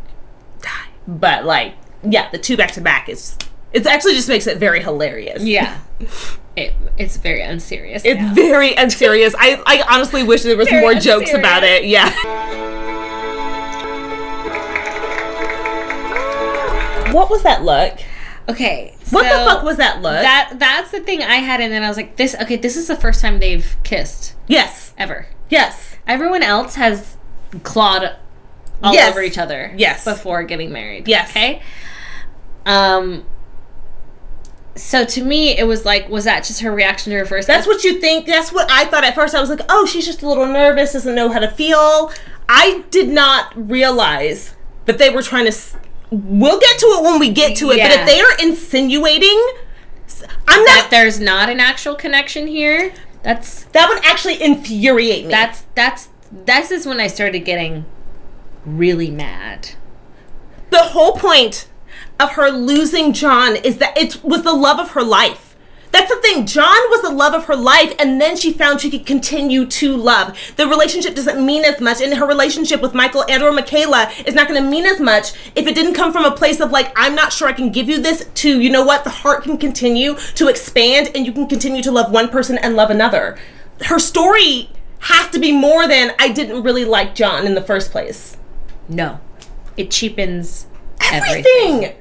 D: die. But like, yeah, the 2 back to back it actually just makes it very hilarious.
B: Yeah. It's very unserious.
D: It's very unserious. I honestly wish there was more jokes about it. Yeah. What was that look?
B: Okay.
D: What the fuck was that look?
B: That's the thing I had, and then I was like, this is the first time they've kissed.
D: Yes.
B: Ever.
D: Yes.
B: Everyone else has clawed all over each other.
D: Yes.
B: Before getting married.
D: Yes.
B: Okay? So to me, it was like, was that just her reaction to her first?
D: That's what you think. That's what I thought at first. I was like, oh, she's just a little nervous, doesn't know how to feel. I did not realize that they were trying to... We'll get to it when we get to it, but if they are insinuating...
B: that there's not an actual connection here, that
D: would actually infuriate me.
B: This is when I started getting really mad.
D: The whole point of her losing John is that it was the love of her life. That's the thing. John was the love of her life, and then she found she could continue to love. The relationship doesn't mean as much, and her relationship with Michael and or Michaela is not going to mean as much if it didn't come from a place of like, I'm not sure I can give you this, to, you know what, the heart can continue to expand, and you can continue to love one person and love another. Her story has to be more than, I didn't really like John in the first place.
B: No. It cheapens
D: everything.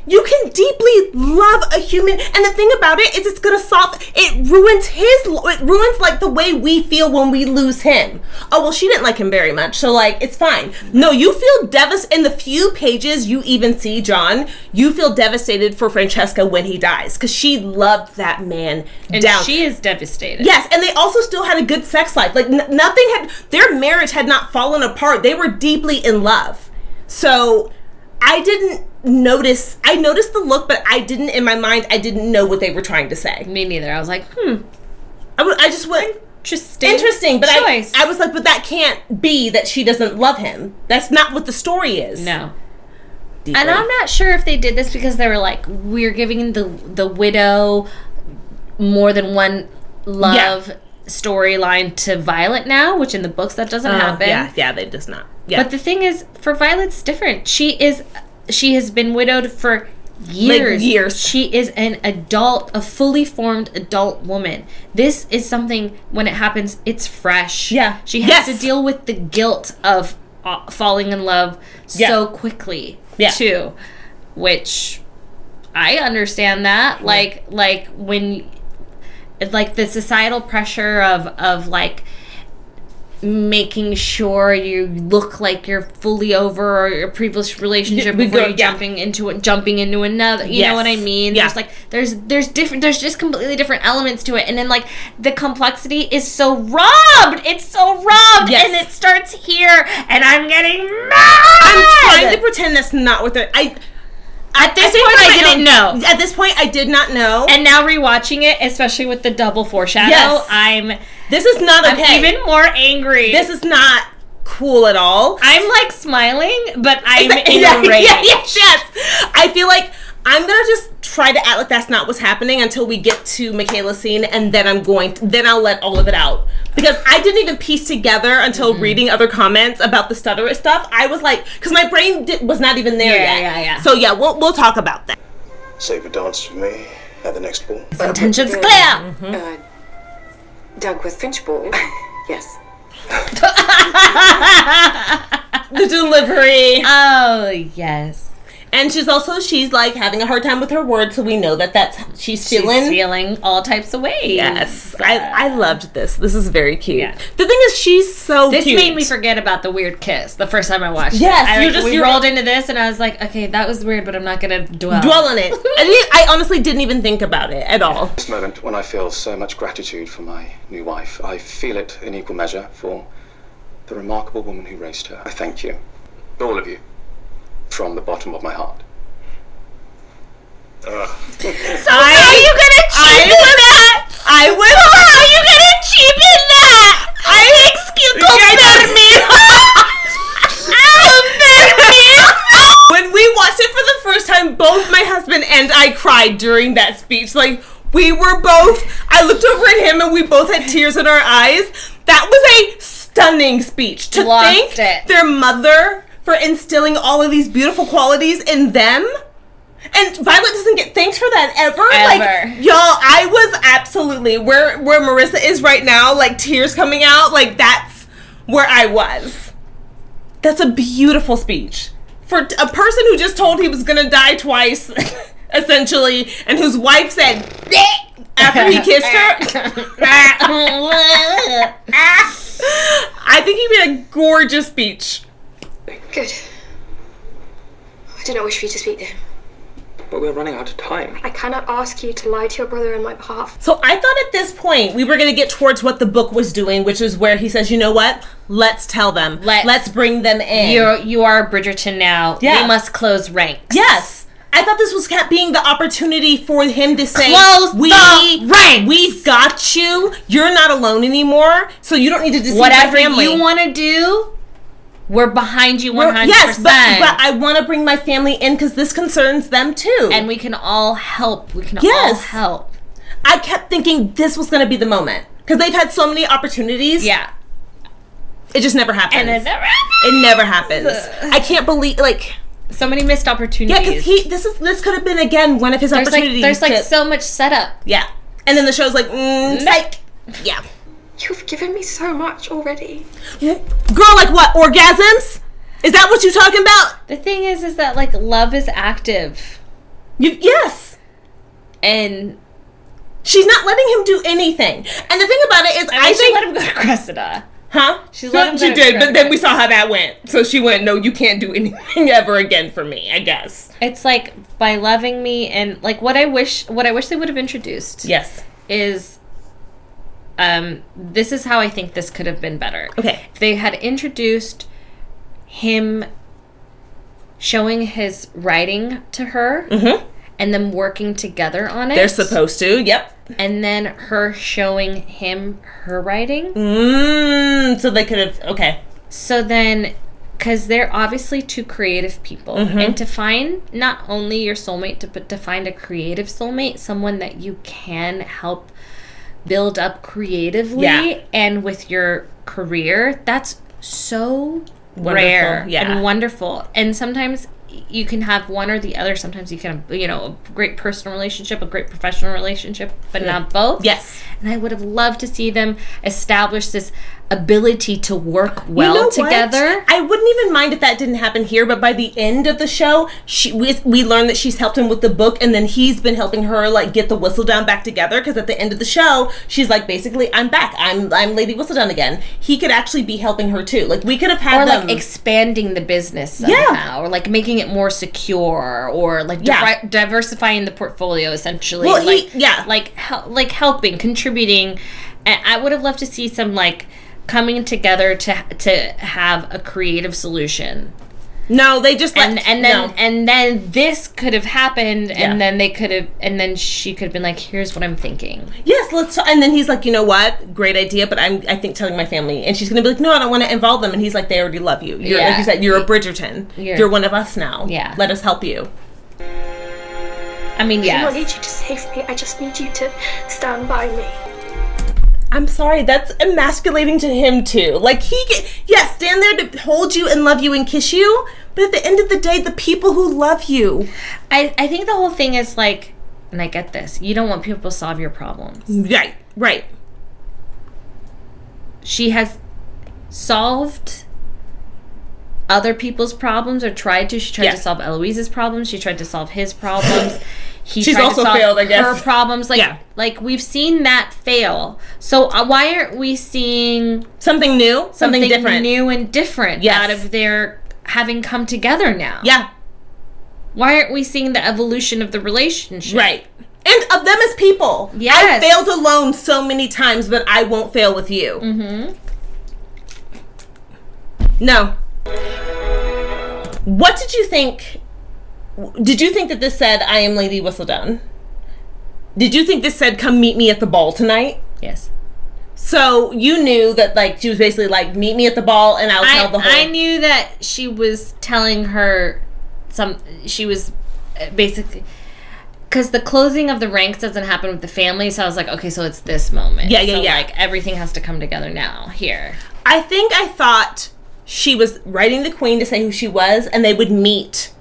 D: You can deeply love a human, and the thing about it is it ruins like the way we feel when we lose him. Oh, well, she didn't like him very much, so like, it's fine. No, you feel devastated. In the few pages you even see John, you feel devastated for Francesca when he dies, because she loved that man down.
B: She is devastated.
D: Yes, and they also still had a good sex life. Like, their marriage had not fallen apart. They were deeply in love. So I didn't notice. I noticed the look, but I didn't, in my mind, I didn't know what they were trying to say.
B: Me neither. I was like,
D: I just went, interesting, but choice. I was like, but that can't be that she doesn't love him. That's not what the story is.
B: No. Deeply. And I'm not sure if they did this because they were like, we're giving the widow more than one love storyline to Violet now, which in the books that doesn't happen.
D: Yeah, they does not. Yeah.
B: But the thing is, for Violet's different. She She has been widowed for years.
D: Like, years.
B: She is an adult, a fully formed adult woman. This is something, when it happens, it's fresh.
D: Yeah.
B: She has to deal with the guilt of falling in love so quickly, too. Which, I understand that. Like when, like, the societal pressure of like, making sure you look like you're fully over your previous relationship before you're jumping into another. You know what I mean?
D: Yeah.
B: There's just completely different elements to it, and then like the complexity is so robbed. It's so robbed, and it starts here, and I'm getting mad.
D: I'm trying to pretend that's not what they're. At this point, I didn't know. At this point, I did not know.
B: And now rewatching it, especially with the double foreshadow,
D: This is not okay.
B: I'm even more angry.
D: This is not cool at all.
B: I'm like smiling, but I'm enraged.
D: Yes. I feel like I'm gonna just try to act like that's not what's happening until we get to Michaela's scene, and then then I'll let all of it out. Because I didn't even piece together until reading other comments about the stutter stuff. I was like, because my brain was not even there yet.
B: Yeah.
D: So yeah, we'll talk about that.
I: Save a dance for me at the next ball.
B: Intentions clear.
E: Dagworth Finch ball. Yes.
D: The delivery.
B: Oh, yes.
D: And she's like having a hard time with her words, so we know that she's feeling
B: all types of ways.
D: Yes. I loved this. This is very cute. Yeah. The thing is, she's so
B: cute.
D: This
B: made me forget about the weird kiss the first time I watched it.
D: Yes.
B: We rolled into this, and I was like, okay, that was weird, but I'm not going to dwell
D: on it. I honestly didn't even think about it at all.
I: This moment when I feel so much gratitude for my new wife, I feel it in equal measure for the remarkable woman who raised her. I thank you, all of you, from the bottom of my heart.
B: So how are you gonna cheapen that?
D: I will.
B: How are you gonna cheapen that?
D: When we watched it for the first time, both my husband and I cried during that speech. Like, we were both, I looked over at him and we both had tears in our eyes. That was a stunning speech. To thank their mother for instilling all of these beautiful qualities in them. And Violet doesn't get thanks for that ever. Like, y'all, I was absolutely where Marissa is right now, like tears coming out, like that's where I was. That's a beautiful speech. For a person who just told he was gonna die twice, essentially, and whose wife said after he kissed her. I think he made a gorgeous speech.
C: Good. I do not wish for you to speak to him.
A: But we're running out of time.
C: I cannot ask you to lie to your brother on my behalf.
D: So I thought at this point we were going to get towards what the book was doing, which is where he says, you know what? Let's tell them. Let's bring them in.
B: You are Bridgerton now. Yeah. You must close ranks.
D: Yes. I thought this was kept being the opportunity for him to say,
B: close the ranks.
D: We've got you. You're not alone anymore. So you don't need to deceive
B: whatever
D: my family.
B: You want to do. We're behind you 100%.
D: Yes, but I want to bring my family in because this concerns them too.
B: And we can all help. All help.
D: I kept thinking this was going to be the moment because they've had so many opportunities.
B: Yeah.
D: It just never happens.
B: And it never happens.
D: It never happens. I can't believe, like...
B: So many missed opportunities.
D: Yeah, because this could have been, again, one of his opportunities.
B: There's so much setup.
D: Yeah. And then the show's like, psych. Yeah.
C: You've given me so much already.
D: Girl, like what? Orgasms? Is that what you're talking about?
B: The thing is that, like, love is active.
D: Yes.
B: And
D: she's not letting him do anything. And the thing about it is, I think...
B: she let him go to Cressida.
D: Huh?
B: She
D: did, but then we saw how that went. So she went, no, you can't do anything ever again for me, I guess.
B: It's like, by loving me, and, like, what I wish they would have introduced.
D: Yes.
B: Is... this is how I think this could have been better.
D: Okay.
B: If they had introduced him showing his writing to her and them working together on it.
D: They're supposed to, yep.
B: And then her showing him her writing.
D: So they could have, okay.
B: So then, because they're obviously two creative people. And to find not only your soulmate, but to find a creative soulmate, someone that you can help build up creatively and with your career, that's so rare and wonderful. And sometimes you can have one or the other. Sometimes you can have, a great personal relationship, a great professional relationship, but not both.
D: Yes.
B: And I would have loved to see them establish this ability to work well together.
D: I wouldn't even mind if that didn't happen here, but by the end of the show, we learned that she's helped him with the book, and then he's been helping her like get the Whistledown back together, because at the end of the show, she's like, basically, I'm back. I'm Lady Whistledown again. He could actually be helping her too. Like, we could have had them...
B: like expanding the business somehow, or like making it more secure, or like diversifying the portfolio essentially.
D: Well,
B: like helping, contributing. And I would have loved to see some like coming together to have a creative solution.
D: No, they just
B: and then this could have happened, and then they could have, and then she could have been like, "Here's what I'm thinking."
D: Yes, and then he's like, "You know what? Great idea, but I think telling my family." And she's gonna be like, "No, I don't want to involve them." And he's like, "They already love you. You're like you said, you're a Bridgerton. You're one of us now. Yeah, let us help you."
B: I mean,
C: I don't need you to save me. I just need you to stand by me.
D: I'm sorry, that's emasculating to him too. Like, stand there to hold you and love you and kiss you, but at the end of the day, the people who love you.
B: I think the whole thing is like, and I get this, you don't want people to solve your problems.
D: Right.
B: She has solved other people's problems, or tried to. She tried to solve Eloise's problems. She tried to solve his problems. She's also failed, I guess. Her problems, like we've seen that fail. So why aren't we seeing
D: something new, something different,
B: new and different out of their having come together now?
D: Yeah.
B: Why aren't we seeing the evolution of the relationship?
D: Right. And of them as people.
B: Yes.
D: I failed alone so many times, but I won't fail with you.
B: Mm-hmm.
D: No. What did you think? Did you think that this said, "I am Lady Whistledown"? Did you think this said, "Come meet me at the ball tonight"?
B: Yes.
D: So you knew that, like, she was basically like, "Meet me at the ball, and I'll tell the whole."
B: I knew that she was telling her she was basically, because the closing of the ranks doesn't happen with the family. So I was like, okay, so it's this moment.
D: Yeah.
B: Like everything has to come together now here.
D: I thought she was writing the queen to say who she was, and they would meet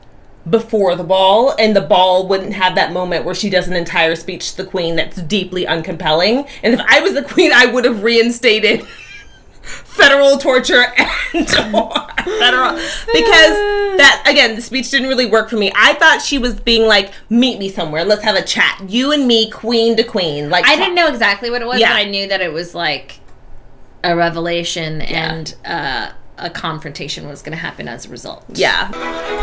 D: before the ball, and the ball wouldn't have that moment where she does an entire speech to the queen that's deeply uncompelling. And if I was the queen, I would have reinstated federal torture and federal, because that, again, the speech didn't really work for me. I thought she was being like, "Meet me somewhere, let's have a chat, you and me, queen to queen." Like,
B: I didn't know exactly what it was, but I knew that it was like a revelation and a confrontation was going to happen as a result.
D: Yeah.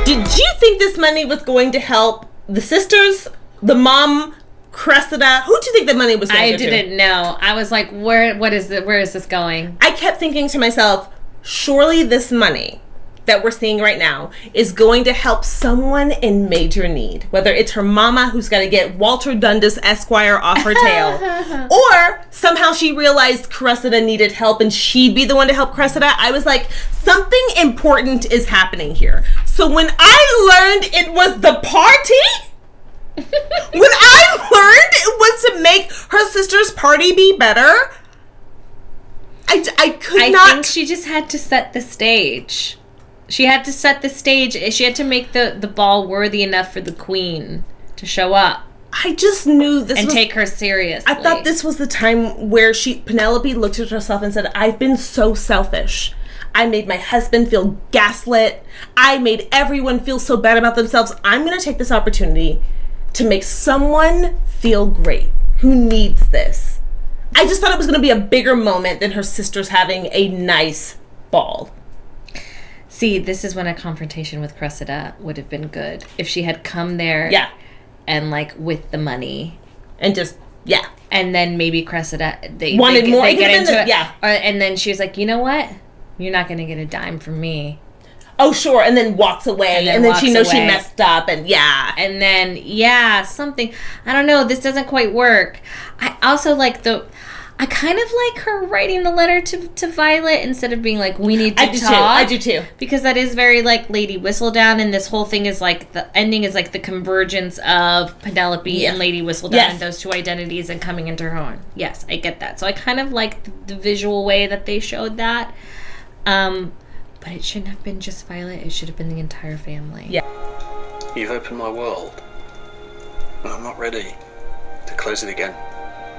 D: Did you think this money was going to help the sisters, the mom, Cressida? Who do you think the money was going to go to?
B: I didn't know. I was like, where is this going?
D: I kept thinking to myself, surely this money that we're seeing right now is going to help someone in major need. Whether it's her mama, who's got to get Walter Dundas Esquire off her tail, or somehow she realized Cressida needed help and she'd be the one to help Cressida. I was like, something important is happening here. So when I learned it was the party, when I learned it was to make her sister's party be better, I
B: think she just had to set the stage. She had to set the stage. She had to make the ball worthy enough for the queen to show up.
D: I just knew this
B: and take her seriously.
D: I thought this was the time where Penelope looked at herself and said, "I've been so selfish. I made my husband feel gaslit. I made everyone feel so bad about themselves. I'm going to take this opportunity to make someone feel great who needs this." I just thought it was going to be a bigger moment than her sisters having a nice ball.
B: See, this is when a confrontation with Cressida would have been good. If she had come there and, like, with the money.
D: And just,
B: And then maybe Cressida, they
D: more.
B: They get into it. Yeah. And then she was like, "You know what? You're not going to get a dime from me."
D: Oh, sure. And then walks away. And then she knows she messed up. And
B: And then, something. I don't know. This doesn't quite work. I also like I kind of like her writing the letter to Violet instead of being like, "We need to talk."
D: I do too.
B: Because that is very like Lady Whistledown, and this whole thing is like, the ending is like the convergence of Penelope and Lady Whistledown and those two identities and coming into her own. Yes, I get that. So I kind of like the visual way that they showed that. But it shouldn't have been just Violet. It should have been the entire family.
D: Yeah.
J: You've opened my world. And I'm not ready to close it again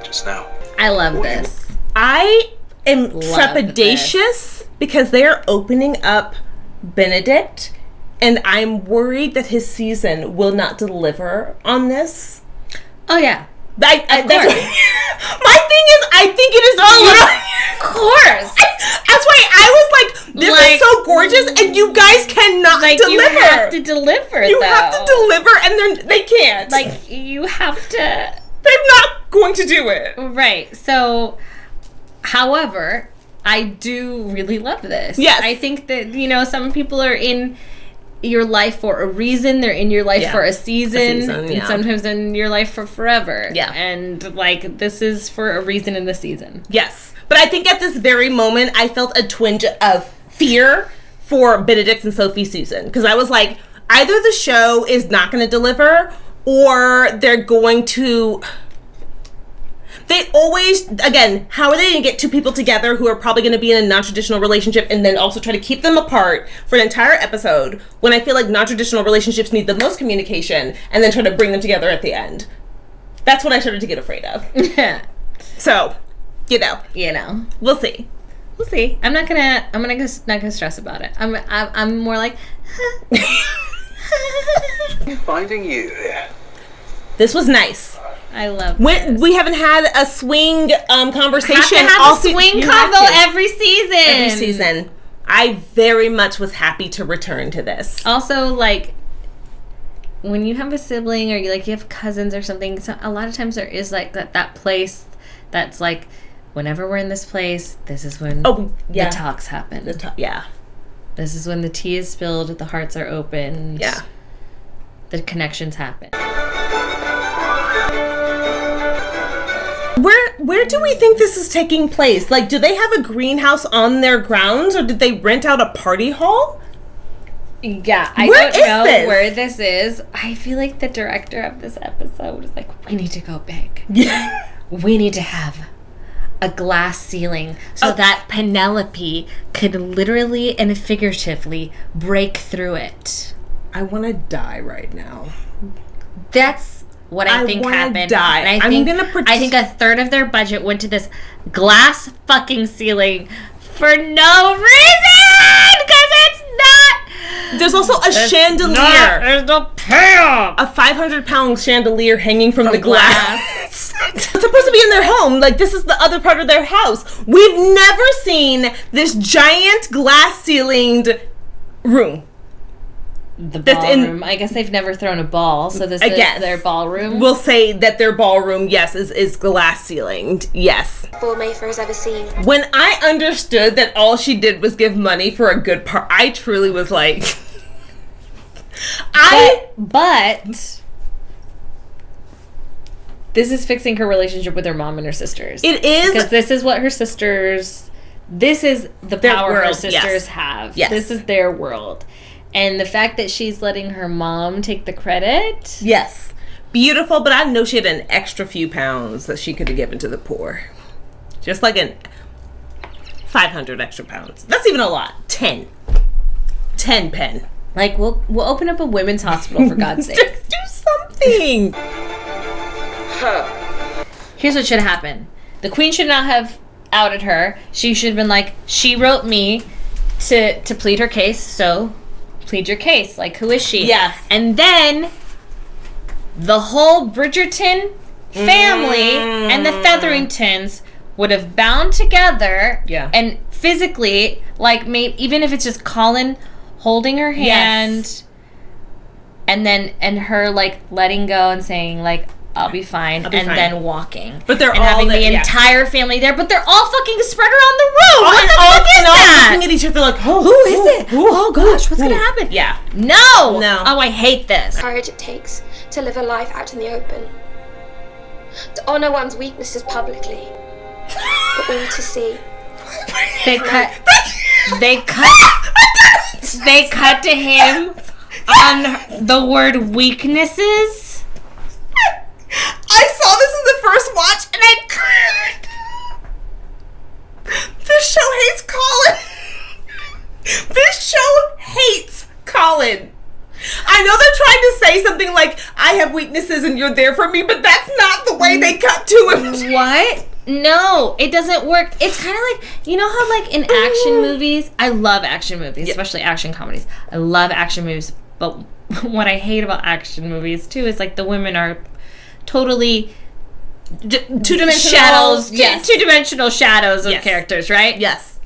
J: just now.
B: I love this.
D: I am
B: Love
D: trepidatious because they are opening up Benedict, and I'm worried that his season will not deliver on this.
B: Oh, yeah.
D: That's my thing is, I think it is.
B: Of course.
D: That's why I was like, this is so gorgeous, and you guys cannot deliver.
B: You have to deliver,
D: You have to deliver, and they can't.
B: Like, you have to.
D: They're not going to do it.
B: Right. So, however, I do really love this.
D: Yes.
B: I think that, some people are in your life for a reason. They're in your life for a season, and sometimes in your life for forever.
D: Yeah.
B: And, this is for a reason in the season.
D: Yes. But I think at this very moment, I felt a twinge of fear for Benedict and Sophie's season. Because I was like, either the show is not going to deliver, or they're going to... They always, again, how are they going to get two people together who are probably going to be in a non-traditional relationship and then also try to keep them apart for an entire episode when I feel like non-traditional relationships need the most communication and then try to bring them together at the end? That's what I started to get afraid of. So, we'll see.
B: We'll see. I'm not gonna stress about it. I'm more like,
J: Finding you here.
D: This was nice.
B: I love
D: this. We haven't had a swing conversation.
B: Have to have a swing convo every season.
D: Every season. I very much was happy to return to this.
B: Also, when you have a sibling or you have cousins or something, so a lot of times there is that place that's whenever we're in this place, this is when the talks happen. This is when the tea is spilled, the hearts are opened.
D: Yeah.
B: The connections happen.
D: Where do we think this is taking place? Do they have a greenhouse on their grounds, or did they rent out a party hall?
B: Yeah, I don't know where this is. I feel like the director of this episode is we need to go big.
D: Yeah.
B: We need to have a glass ceiling so that Penelope could literally and figuratively break through it.
D: I want to die right now.
B: That's what I think happened.
D: Die.
B: And I think a third of their budget went to this glass fucking ceiling for no reason, because it's not.
D: There's also a chandelier.
B: There's no payoff.
D: A 500-pound chandelier hanging from the glass. It's supposed to be in their home. This is the other part of their house. We've never seen this giant glass-ceilinged room.
B: The ballroom. I guess they've never thrown a ball, so this is their ballroom.
D: We'll say that their ballroom, yes, is glass-ceilinged. Yes.
C: All Mayfair's ever seen.
D: When I understood that all she did was give money for a good part, I truly was like...
B: But this is fixing her relationship with her mom and her sisters.
D: It is.
B: Because this is what her sisters... This is the power her sisters have.
D: Yes.
B: This is their world. And the fact that she's letting her mom take the credit.
D: Yes. Beautiful, but I know she had an extra few pounds that she could have given to the poor. Just 500 extra pounds. That's even a lot. 10 pen.
B: We'll open up a women's hospital, for God's sake.
D: Just do something.
B: Here's what should happen. The queen should not have outed her. She should have been she wrote me to plead her case, so... plead your case. Who is she?
D: Yes.
B: And then the whole Bridgerton family and the Featheringtons would have bound together.
D: Yeah.
B: And physically, maybe even if it's just Colin holding her hand, and her letting go and saying I'll be fine, then walking.
D: But they're
B: and
D: all
B: having
D: there,
B: the entire family there, but they're all fucking spread around the room. What the fuck is that?
D: Looking at each other
B: who is it? Oh gosh, what's gonna happen?
D: Yeah.
B: No. Oh, I hate this.
C: Courage it takes to live a life out in the open, to honor one's weaknesses publicly, for all to see.
B: They cut to him on the word weaknesses.
D: I saw this in the first watch and I cried. This show hates Colin. This say something like, I have weaknesses and you're there for me, but that's not the way they cut to him.
B: What? No, it doesn't work. It's kind of like, you know how like in action movies, I love action movies, especially action comedies. I love action movies, but what I hate about action movies too is like the women are totally
D: two-dimensional
B: shadows, two-dimensional shadows of characters, right?
D: Yes.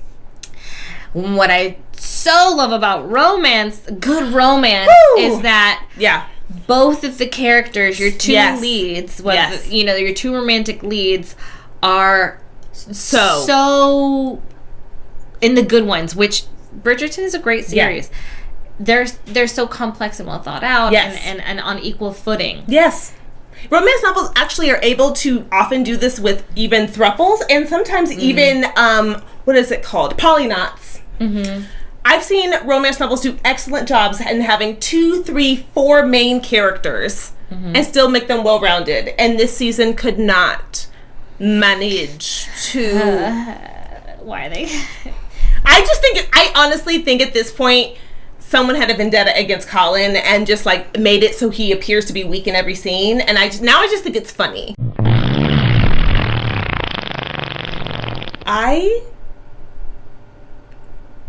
B: What I so love about romance, good romance, is that both of the characters, your two leads, your two romantic leads, are so in the good ones, which Bridgerton is a great series. They're so complex and well thought out, and on equal footing.
D: Yes. Romance novels actually are able to often do this with even thruples, and sometimes even what is it called, polynauts. I've seen romance novels do excellent jobs in having 2, 3, 4 main characters and still make them well-rounded, and this season could not manage to.
B: Why are they?
D: I honestly think at this point someone had a vendetta against Colin and just like made it so he appears to be weak in every scene, and I just think it's funny. I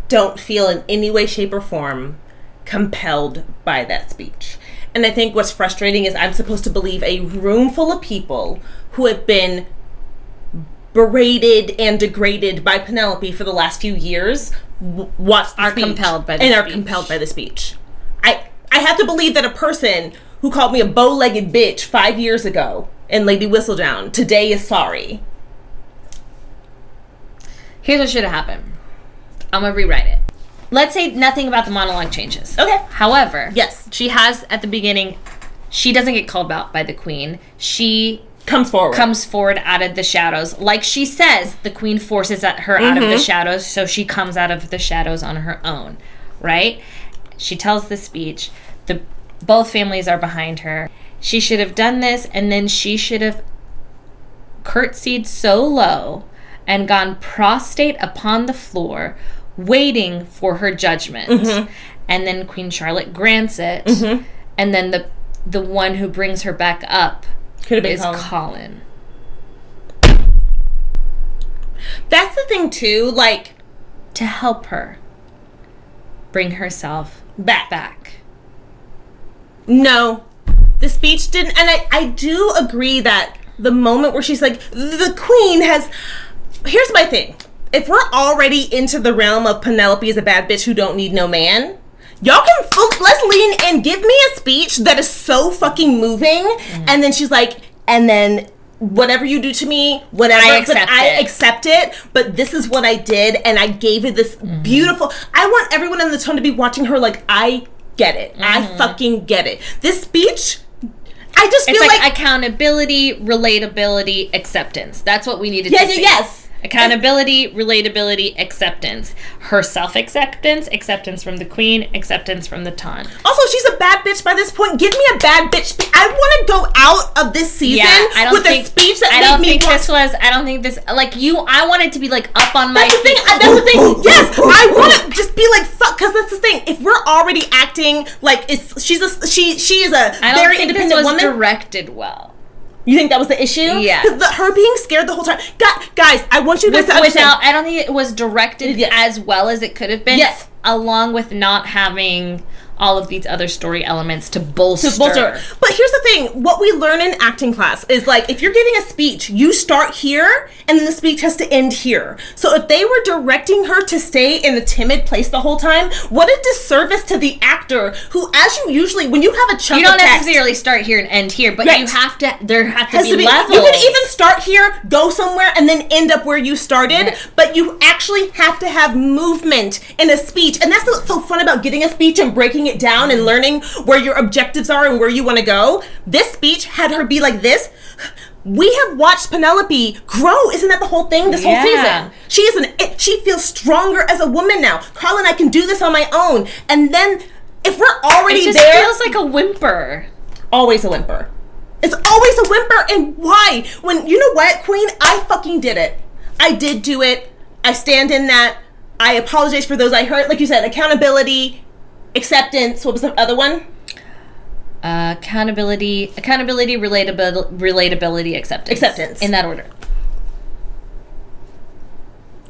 D: don't feel in any way, shape, or form compelled by that speech. And I think what's frustrating is I'm supposed to believe a room full of people who have been berated and degraded by Penelope for the last few years are compelled by the speech. I have to believe that a person who called me a bow-legged bitch 5 years ago in Lady Whistledown today is sorry.
B: Here's what should have happened. I'm gonna rewrite it. Let's say nothing about the monologue changes.
D: Okay.
B: However, she has at the beginning, she doesn't get called out by the queen. She comes forward out of the shadows. Like she says, the queen forces her out of the shadows, so she comes out of the shadows on her own, right? She tells the speech. Both families are behind her. She should have done this, and then she should have curtsied so low and gone prostrate upon the floor, waiting for her judgment. And then Queen Charlotte grants it, and then the one who brings her back up is Colin.
D: That's the thing too, like,
B: to help her bring herself back.
D: No, the speech didn't, and I do agree that the moment where she's like, the queen has, here's my thing. If we're already into the realm of Penelope is a bad bitch who don't need no man, y'all can, let's lean in, give me a speech that is so fucking moving, and then she's like, and then whatever you do to me, whatever, I accept it, but this is what I did, and I gave it this beautiful, I want everyone in the tone to be watching her like, I get it. I fucking get it. This speech, I just feel like
B: accountability, relatability, acceptance. That's what we needed to see.
D: Yes.
B: Accountability, relatability, acceptance. Her self-acceptance, acceptance from the queen, acceptance from the Ton.
D: Also, she's a bad bitch by this point. Give me a bad bitch. I want to go out of this season with a speech that made me I
B: don't think this, like, I wanted to be, like, up on my feet.
D: That's the thing. Yes, I want to just be like, fuck, because that's the thing. If we're already acting like she is a very independent woman.
B: I don't think this was directed well.
D: You think that was the issue?
B: Yeah.
D: Because her being scared the whole time. Guys, I want you guys to understand.
B: I don't think it was directed as well as it could have been.
D: Yes.
B: Along with not having all of these other story elements to bolster.
D: But here's the thing. What we learn in acting class is, like, if you're giving a speech, you start here, and then the speech has to end here. So if they were directing her to stay in a timid place the whole time, what a disservice to the actor who, as you usually, when you have a chunk of text... You don't
B: necessarily start here and end here, but you have to, there have to be levels.
D: You can even start here, go somewhere, and then end up where you started, but you actually have to have movement in a speech. And that's what's so fun about getting a speech and breaking it down and learning where your objectives are and where you want to go. This speech had her be like this. We have watched Penelope grow. Isn't that the whole thing this whole season? She feels stronger as a woman now. Colin, I can do this on my own. And then if we're already
B: there, it just feels like a whimper.
D: Always a whimper. It's always a whimper. And why? When, you know what, Queen? I fucking did it. I did do it. I stand in that. I apologize for those I hurt. Like you said, accountability, acceptance. What was the other one?
B: accountability, relatability, acceptance. In that order.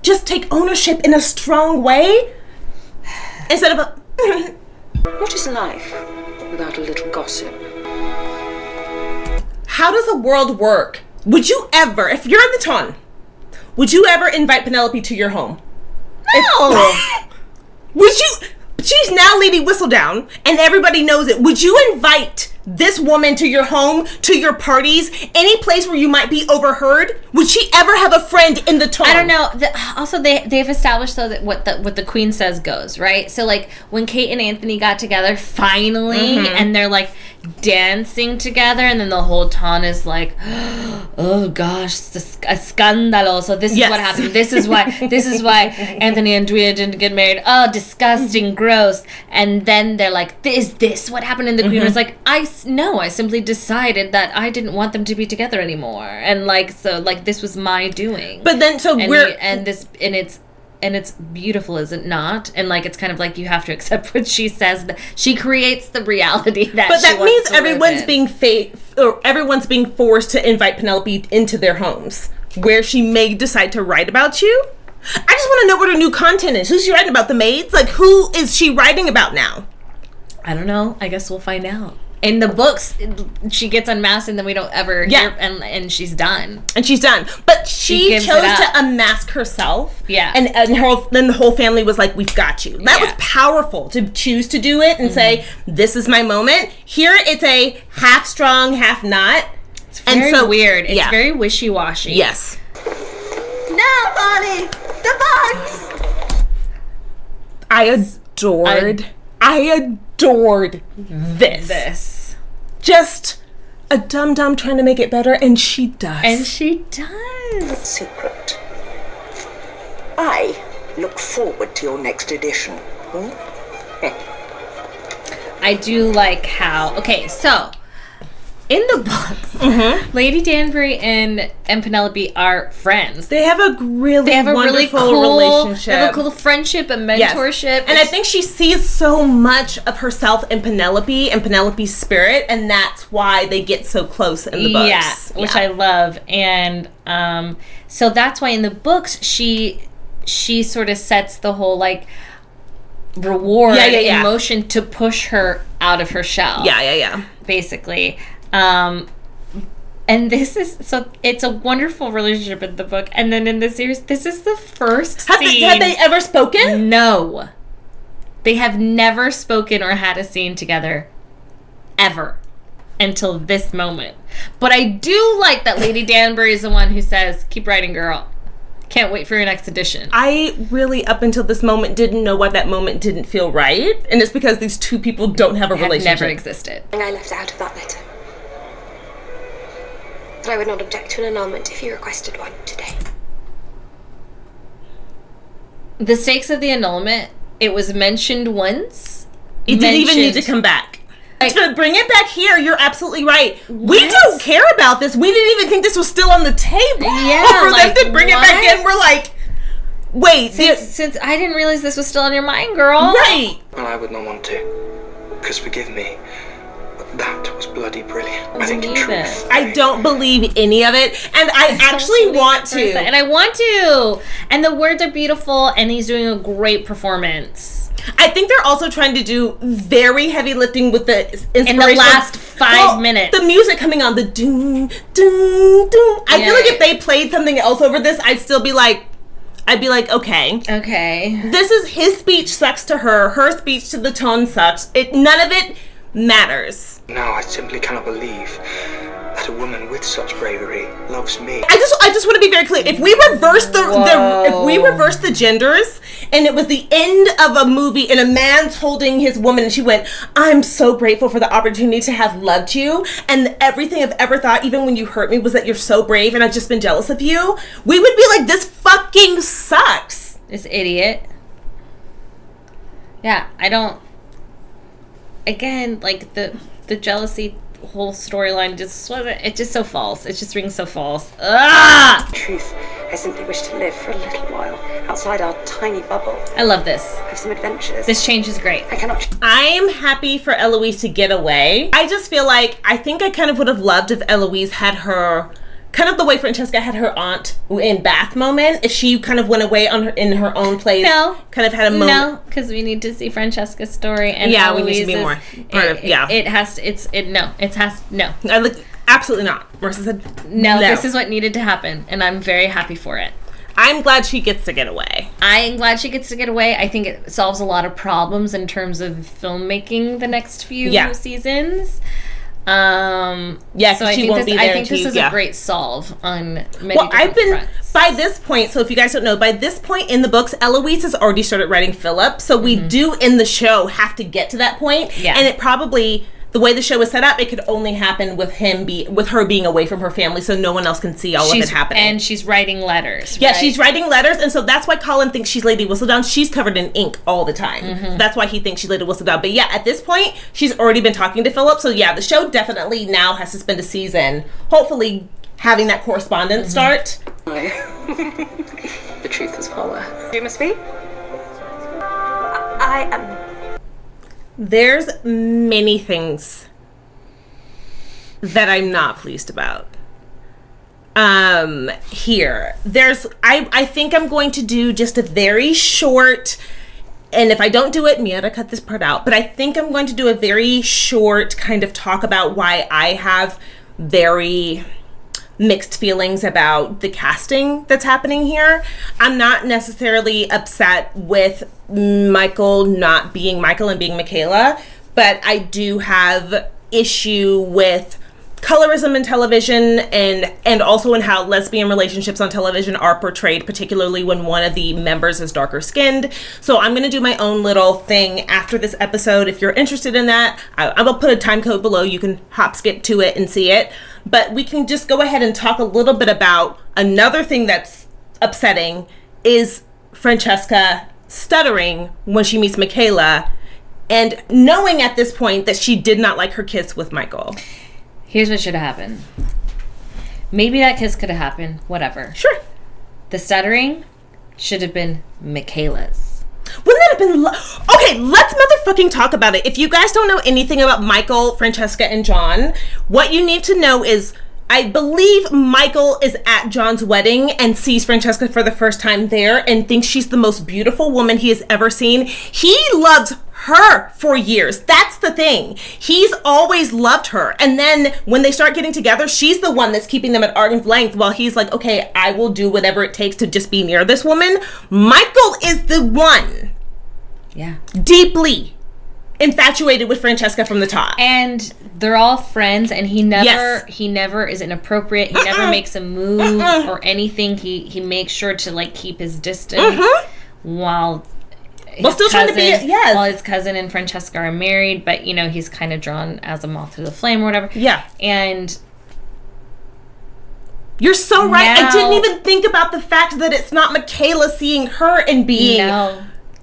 D: Just take ownership in a strong way instead of a...
A: What is life without a little gossip?
D: How does a world work? Would you ever, if you're in the ton, would you ever invite Penelope to your home?
B: No!
D: Would you... She's now Lady Whistledown, and everybody knows it. Would you invite this woman to your home, to your parties, any place where you might be overheard? Would she ever have a friend in the tone?
B: I don't know. Also, they've established though that what the queen says goes, right? So like when Kate and Anthony got together finally, and they're like dancing together, and then the whole town is like, oh gosh, a scandalo. So this is what happened. This is why Anthony and Drea didn't get married. Oh, disgusting, gross. And then they're like, is this what happened? And the queen was like, I simply decided that I didn't want them to be together anymore, and this was my doing.
D: But then
B: it's beautiful, is it not? And like it's kind of like you have to accept what she says. That she creates the reality that.
D: But that means everyone's being forced to invite Penelope into their homes, where she may decide to write about you. I just want to know what her new content is. Who's she writing about? The maids? Like, who is she writing about now?
B: I don't know. I guess we'll find out. In the books, she gets unmasked, and then we don't ever hear, and she's done.
D: And she's done. But she chose to unmask herself.
B: Yeah.
D: And then the whole family was like, we've got you. That was powerful to choose to do it and say, this is my moment. Here it's a half strong, half not.
B: It's very weird. It's very wishy-washy.
D: Yes.
F: Now, Bonnie! The box!
D: I adored this. Just a dum-dum trying to make it better, and she does.
F: Secret. I look forward to your next edition.
B: I do like how... Okay, so... In the books, Lady Danbury and Penelope are friends.
D: They have a really wonderful relationship.
B: They have a cool friendship and mentorship.
D: Yes. And I think she sees so much of herself in Penelope and Penelope's spirit, and that's why they get so close in the books.
B: Yeah, which I love. And so that's why in the books she sort of sets the whole like reward in motion to push her out of her shell.
D: Yeah.
B: Basically. And this is it's a wonderful relationship in the book, and then in the series this is the first scene.
D: Have they ever spoken?
B: No, they have never spoken or had a scene together ever until this moment. But I do like that Lady Danbury is the one who says, keep writing, girl, can't wait for your next edition.
D: I really up until this moment didn't know why that moment didn't feel right, and it's because these two people don't have a relationship.
B: Never existed.
C: I left out of that letter. But I would not object to an annulment if you requested one today.
B: The stakes of the annulment, it was mentioned once.
D: It didn't even need to come back. To bring it back here, you're absolutely right. We don't care about this. We didn't even think this was still on the table.
B: Yeah,
D: for them to bring it back in, we're like, wait.
B: Since I didn't realize this was still on your mind, girl.
D: Right.
A: Well, I would not want to. Because forgive me, that was bloody brilliant. I think in truth.
D: I don't believe any of it, and I actually want to.
B: And I want to. And the words are beautiful, and he's doing a great performance.
D: I think they're also trying to do very heavy lifting with the inspiration.
B: In the last 5 minutes.
D: The music coming on, the doom, doom, doom. I feel like if they played something else over this, I'd be like, okay.
B: Okay.
D: This is his speech sucks to her. Her speech to the tone sucks. None of it matters.
A: No, I simply cannot believe that a woman with such bravery loves me.
D: I just want to be very clear. If we reverse the genders, and it was the end of a movie and a man's holding his woman and she went, I'm so grateful for the opportunity to have loved you, and everything I've ever thought, even when you hurt me, was that you're so brave and I've just been jealous of you, we would be like, this fucking sucks.
B: This idiot. Yeah, I don't. Again, like the jealousy whole storyline just wasn't. It just so false. It just rings so false. Ah!
K: Truth, I simply wish to live for a little while outside our tiny bubble.
B: I love this.
K: Have some adventures.
B: This change is great.
K: I cannot.
D: I'm happy for Eloise to get away. I just feel like I think I kind of would have loved if Eloise had her. Kind of the way Francesca had her aunt in Bath moment, if she kind of went away in her own place. No. Kind of had a moment.
B: No, because we need to see Francesca's story. And
D: yeah,
B: Eloise's,
D: we need to be more part of, yeah.
B: It has to, no.
D: Absolutely not. Marissa said
B: no. This is what needed to happen, and I'm very happy for it.
D: I'm glad she gets to get away.
B: I'm glad she gets to get away. I think it solves a lot of problems in terms of filmmaking the next few seasons. So
D: she won't be there.
B: I think this is a great solve on many fronts.
D: By this point, so if you guys don't know, by this point in the books, Eloise has already started writing Philip, so we do in the show have to get to that point, and it probably, the way the show is set up, it could only happen with her being away from her family, so no one else can see all of it happening.
B: And she's writing letters.
D: Yeah, right? She's writing letters, and so that's why Colin thinks she's Lady Whistledown. She's covered in ink all the time. That's why he thinks she's Lady Whistledown. But yeah, at this point, she's already been talking to Philip, so yeah, the show definitely now has to spend a season, hopefully having that correspondence start.
K: The truth is power. You must be? I am.
D: There's many things that I'm not pleased about. Here. I think I'm going to do just a very short, and if I don't do it, Mia, cut this part out, but I think I'm going to do a very short kind of talk about why I have very mixed feelings about the casting that's happening here. I'm not necessarily upset with Michael not being Michael and being Michaela, but I do have issue with colorism in television and also in how lesbian relationships on television are portrayed, particularly when one of the members is darker skinned. So I'm going to do my own little thing after this episode. If you're interested in that, I will put a time code below. You can hop skip to it and see it. But we can just go ahead and talk a little bit about another thing that's upsetting is Francesca stuttering when she meets Michaela and knowing at this point that she did not like her kiss with Michael.
B: Here's what should have happened. Maybe that kiss could have happened. Whatever.
D: Sure.
B: The stuttering should have been Michaela's.
D: Wouldn't that have been... Okay, let's motherfucking talk about it. If you guys don't know anything about Michael, Francesca, and John, what you need to know is I believe Michael is at John's wedding and sees Francesca for the first time there and thinks she's the most beautiful woman he has ever seen. He loves her for years. That's the thing. He's always loved her. And then when they start getting together, she's the one that's keeping them at arm's length while he's like, okay, I will do whatever it takes to just be near this woman. Michael is the one.
B: Yeah.
D: Deeply infatuated with Francesca from the top.
B: And they're all friends and he never is inappropriate. He never makes a move or anything. He makes sure to like keep his distance while his cousin and Francesca are married, but you know, he's kind of drawn as a moth to the flame or whatever.
D: Yeah.
B: And
D: you're so right. I didn't even think about the fact that it's not Michaela seeing her and being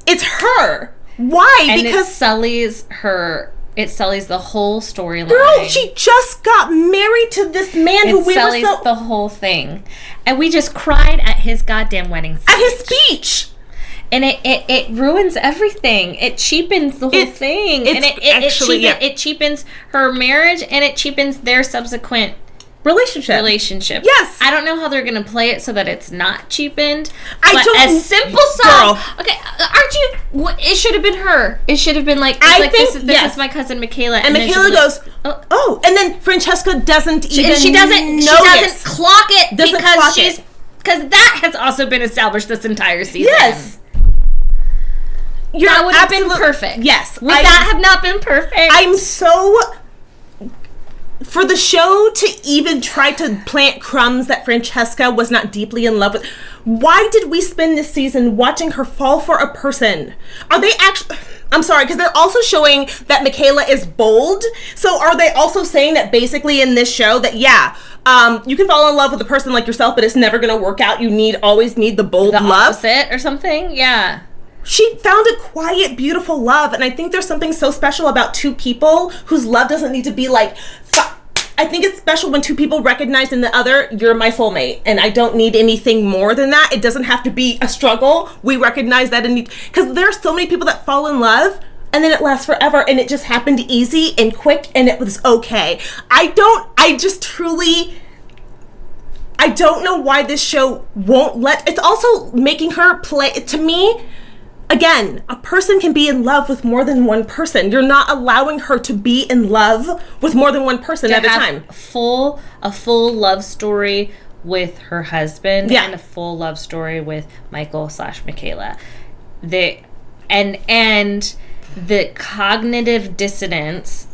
D: it's her. Why?
B: And
D: because
B: it sullies the whole storyline.
D: Girl, she just got married to this man who we were so...
B: the whole thing. And we just cried at his goddamn wedding speech.
D: At his speech.
B: And it ruins everything. It cheapens the whole thing. And it cheapens her marriage and it cheapens their subsequent relationship.
D: Yes.
B: I don't know how they're going to play it so that it's not cheapened.
D: A simple song.
B: Okay, aren't you? It should have been her. It should have been like, this is my cousin Michaela.
D: And Michaela goes, oh. And then Francesca doesn't even
B: She doesn't clock it because that has also been established this entire season.
D: Yes.
B: That would have been perfect.
D: Yes.
B: Would that have not been perfect?
D: I'm so... For the show to even try to plant crumbs that Francesca was not deeply in love with, why did we spend this season watching her fall for a person? Are they actually... I'm sorry, because they're also showing that Michaela is bold. So are they also saying that basically in this show that, you can fall in love with a person like yourself, but it's never going to work out. You always need the bold love.
B: Opposite or something? Yeah.
D: she found a quiet, beautiful love. And I think there's something so special about two people whose love doesn't need to be like, I think it's special when two people recognize in the other, you're my soulmate, and I don't need anything more than that. It doesn't have to be a struggle. We recognize that because there are so many people that fall in love and then it lasts forever, and it just happened easy and quick, and it was okay. I don't know why this show won't it's also making her play, to me, again, a person can be in love with more than one person. You're not allowing her to be in love with more than one person at a time.
B: A full love story with her husband and a full love story with Michael/Michaela. And the cognitive dissonance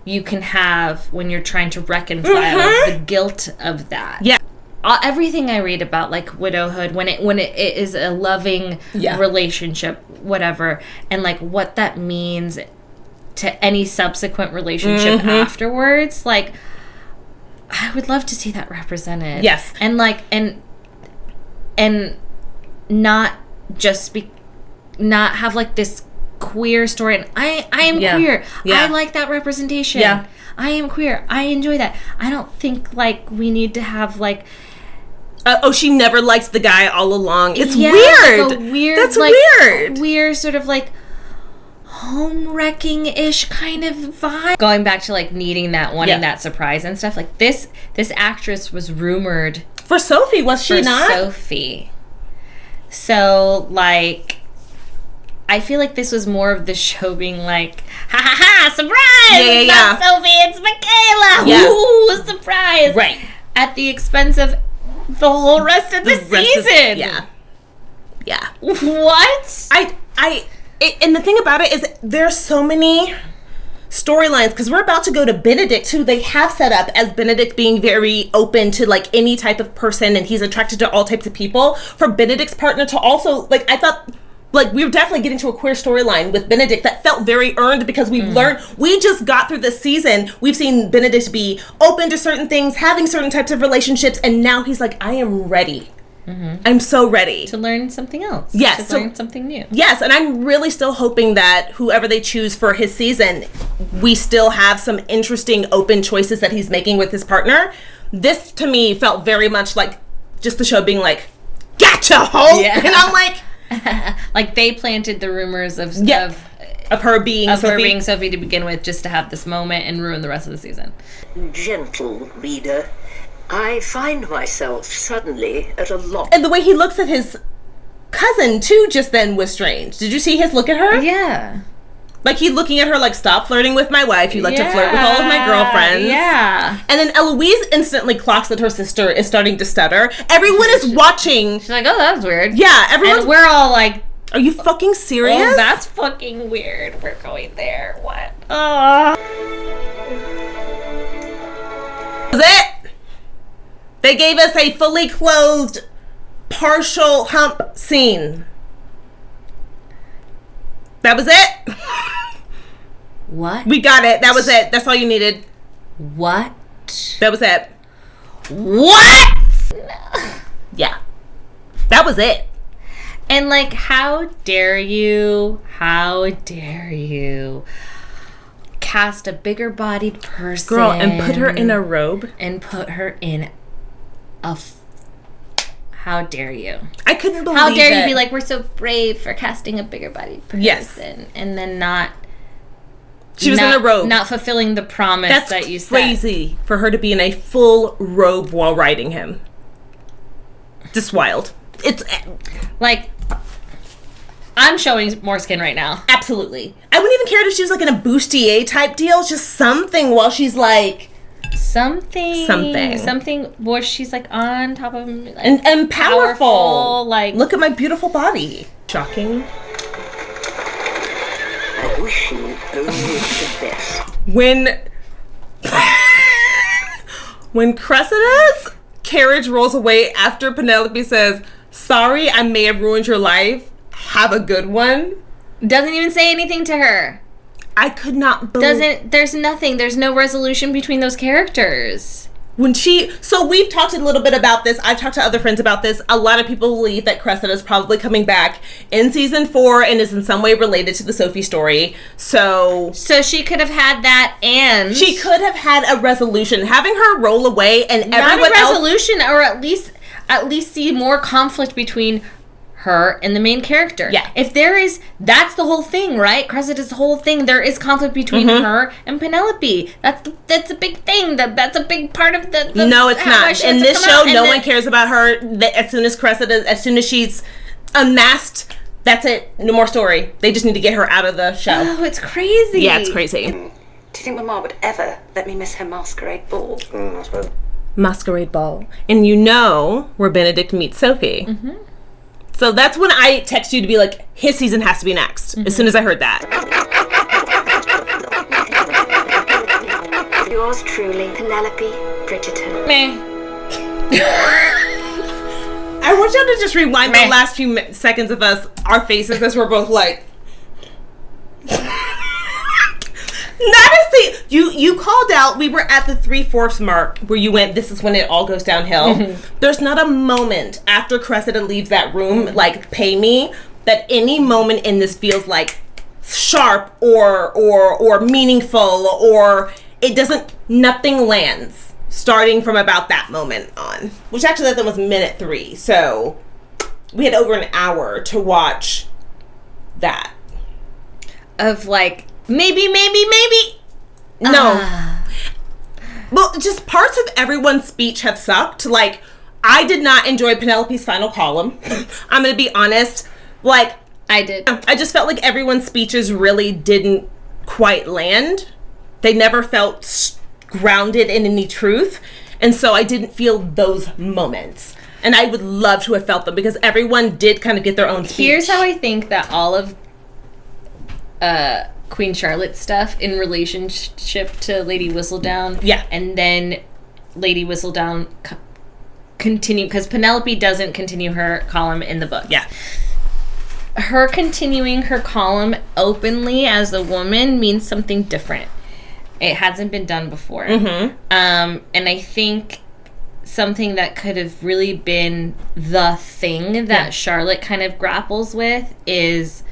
B: you can have when you're trying to reconcile the guilt of that.
D: Yeah.
B: Everything I read about like widowhood, when it is a loving relationship, whatever, and like what that means to any subsequent relationship afterwards, like I would love to see that represented.
D: Yes.
B: And like and not just not have like this queer story. And I am queer. I like that representation.
D: Yeah.
B: I am queer. I enjoy that. I don't think like we need to have like
D: she never liked the guy all along. It's
B: weird.
D: Like
B: a weird.
D: That's
B: like,
D: weird.
B: Weird sort of like home wrecking-ish kind of vibe. Going back to like needing that, wanting that surprise and stuff. Like this actress was rumored
D: for Sophie, was she not?
B: Sophie. So like I feel like this was more of the show being like, ha ha ha, surprise!
D: Yeah.
B: Not Sophie, it's Michaela!
D: Yeah.
B: Ooh, surprise!
D: Right.
B: At the expense of the whole rest of the season.
D: Yeah.
B: What?
D: And the thing about it is there's so many storylines, because we're about to go to Benedict, who they have set up as Benedict being very open to like any type of person, and he's attracted to all types of people. For Benedict's partner to also, like, I thought, like, we were definitely getting to a queer storyline with Benedict that felt very earned, because we've learned, we just got through this season, we've seen Benedict be open to certain things, having certain types of relationships, and now he's like, I am ready. I'm so ready.
B: To learn something else.
D: Yes.
B: To learn something new.
D: Yes, and I'm really still hoping that whoever they choose for his season, we still have some interesting open choices that he's making with his partner. This, to me, felt very much like just the show being like, gotcha, hoe! Yeah. And I'm like...
B: like they planted the rumors of
D: her being
B: Sophie to begin with, just to have this moment and ruin the rest of the season.
F: Gentle reader, I find myself suddenly at a loss.
D: And the way he looks at his cousin too just then was strange. Did you see his look at her?
B: Yeah.
D: Like, he looking at her like, stop flirting with my wife. You like to flirt with all of my girlfriends.
B: Yeah.
D: And then Eloise instantly clocks that her sister is starting to stutter. Everyone is watching.
B: She's like, oh, that was weird.
D: Yeah, everyone.
B: And we're all like,
D: are you fucking serious?
B: Oh, that's fucking weird. We're going there. What?
D: Was it? They gave us a fully clothed, partial hump scene. That was it.
B: What?
D: We got it. That was it. That's all you needed.
B: What?
D: That was it.
B: What?
D: Yeah. That was it.
B: And like, how dare you cast a bigger bodied person,
D: girl, and put her in a robe
B: and put her in a how dare you?
D: I couldn't believe it.
B: How dare you be like, we're so brave for casting a bigger bodied person.
D: Yes.
B: And then not.
D: She was in a robe.
B: Not fulfilling the promise that you said.
D: That's crazy for her to be in a full robe while riding him. Just wild. It's
B: like, I'm showing more skin right now.
D: Absolutely. I wouldn't even care if she was like in a bustier type deal. Just something while she's like.
B: Something where she's like on top of him. Like,
D: and powerful.
B: Like,
D: look at my beautiful body. Shocking.
F: I wish you only the best.
D: When Cressida's carriage rolls away after Penelope says, sorry, I may have ruined your life. Have a good one.
B: Doesn't even say anything to her.
D: I could not believe.
B: There's nothing. There's no resolution between those characters.
D: So we've talked a little bit about this. I've talked to other friends about this. A lot of people believe that Cressida is probably coming back in season 4 and is in some way related to the Sophie story. So
B: she could have had that, and
D: she could have had a resolution. Having her roll away and everyone
B: not a resolution, or at least see more conflict between her and the main character.
D: Yeah.
B: If there is, that's the whole thing, right? Cressida's whole thing. There is conflict between her and Penelope. That's a big thing. That's a big part of the
D: no, it's not. In this show, no one cares about her. As soon as she's unmasked, that's it. No more story. They just need to get her out of the show.
B: Oh, it's crazy.
D: Yeah, it's crazy.
K: Do you think Mama would ever let me miss her masquerade ball?
J: I suppose.
D: Masquerade ball. And you know where Benedict meets Sophie.
B: Mm-hmm.
D: So that's when I text you to be like, his season has to be next. As soon as I heard that.
E: Yours truly, Penelope Bridgerton.
B: Meh.
D: I want y'all to just rewind the last few seconds of our faces as we're both like. That is you called out. We were at the 3/4 mark where you went, this is when it all goes downhill. Mm-hmm. There's not a moment after Cressida leaves that room, like pay me, that any moment in this feels like sharp or meaningful, or it doesn't, nothing lands starting from about that moment on, which actually that was minute 3. So we had over an hour to watch that.
B: Of like, maybe.
D: No. Well, just parts of everyone's speech have sucked. Like, I did not enjoy Penelope's final column. I'm going to be honest. Like,
B: I did.
D: I just felt like everyone's speeches really didn't quite land. They never felt grounded in any truth. And so I didn't feel those moments. And I would love to have felt them because everyone did kind of get their own speech.
B: Here's how I think that all of Queen Charlotte's stuff in relationship to Lady Whistledown.
D: Yeah.
B: And then Lady Whistledown continue, because Penelope doesn't continue her column in the book.
D: Yeah.
B: Her continuing her column openly as a woman means something different. It hasn't been done before.
D: Mm-hmm.
B: And I think something that could have really been the thing that Charlotte kind of grapples with is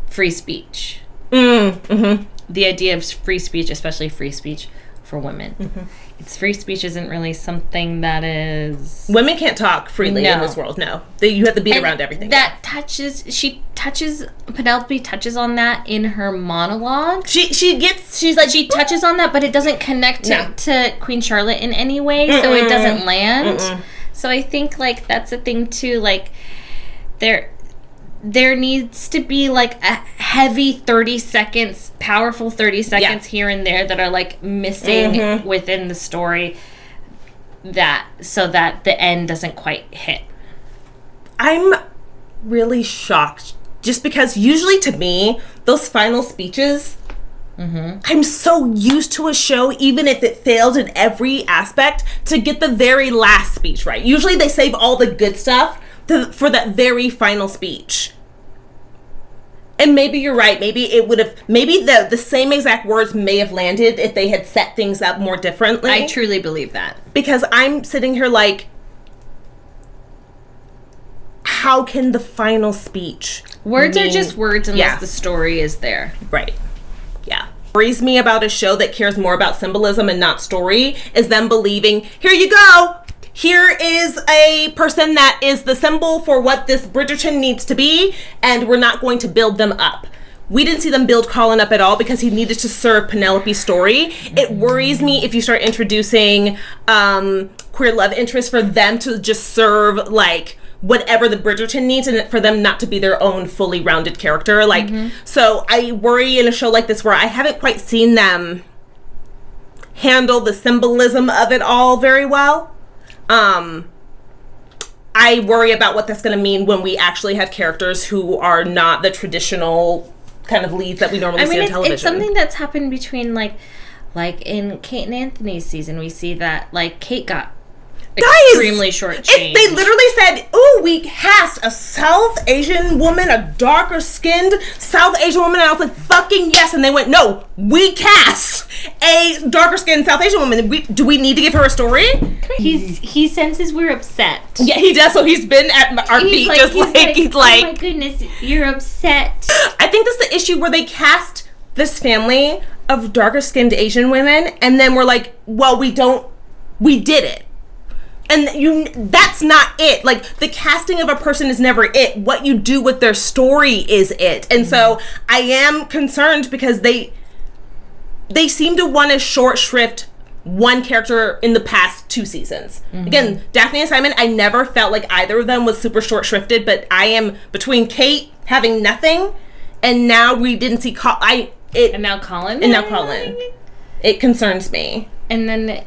B: free speech.
D: Mm-hmm.
B: The idea of free speech, especially free speech for women. Mm-hmm. It's free speech isn't really something that is...
D: Women can't talk freely in this world, no. You have to beat around everything.
B: That Penelope touches on that in her monologue.
D: She
B: touches on that, but it doesn't connect to Queen Charlotte in any way, so it doesn't land. So I think, like, that's a thing, too, like, there needs to be like a heavy 30 seconds, powerful 30 seconds here and there that are like missing within the story, so that the end doesn't quite hit.
D: I'm really shocked just because usually to me, those final speeches, I'm so used to a show, even if it fails in every aspect, to get the very last speech right. Usually they save all the good stuff for that very final speech. And maybe you're right. Maybe it would have, maybe the same exact words may have landed if they had set things up more differently.
B: I truly believe that.
D: Because I'm sitting here like, how can the final speech
B: Words are just words unless the story is there.
D: Right. Yeah. Worries me about a show that cares more about symbolism and not story is them believing, here you go. Here is a person that is the symbol for what this Bridgerton needs to be, and we're not going to build them up. We didn't see them build Colin up at all because he needed to serve Penelope's story. It worries me if you start introducing queer love interests for them to just serve, like, whatever the Bridgerton needs, and for them not to be their own fully rounded character. Like, so I worry in a show like this where I haven't quite seen them handle the symbolism of it all very well. I worry about what that's going to mean when we actually have characters who are not the traditional kind of leads that we normally see on television.
B: It's something that's happened between like in Kate and Anthony's season. We see that like Kate got extremely shortchanged.
D: They literally said, "Oh, we cast a South Asian woman, a darker skinned South Asian woman," and I was like, "Fucking yes!" And they went, "No, we cast a darker skinned South Asian woman. Do we need to give her a story?"
B: He senses we're upset.
D: Yeah, he does. So he's been at our feet, he's like,
B: "Oh my goodness, you're upset."
D: I think that's the issue where they cast this family of darker skinned Asian women, and then we're like, "Well, we did it." And that's not it. Like, the casting of a person is never it. What you do with their story is it. And so I am concerned because they seem to want to short shrift one character in the past 2 seasons. Again, Daphne and Simon, I never felt like either of them was super short shrifted, but I am between Kate having nothing and now we didn't see
B: and now Colin.
D: It concerns me.
B: And then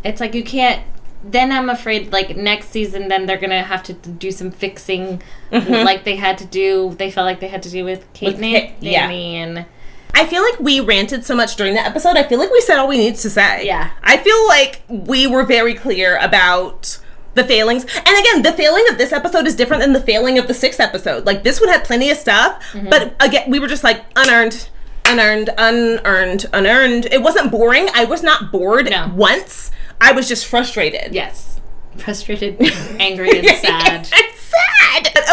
B: it's like you can't. Then I'm afraid, like, next season, then they're gonna have to do some fixing, like they had to do. They felt like they had to do with Kate and Danny, and
D: I feel like we ranted so much during the episode. I feel like we said all we needed to say.
B: Yeah,
D: I feel like we were very clear about the failings. And again, the failing of this episode is different than the failing of the 6th episode. Like, this one had plenty of stuff, but again, we were just like unearned. It wasn't boring. I was not bored once. I was just frustrated.
B: Yes. Frustrated, angry, and sad.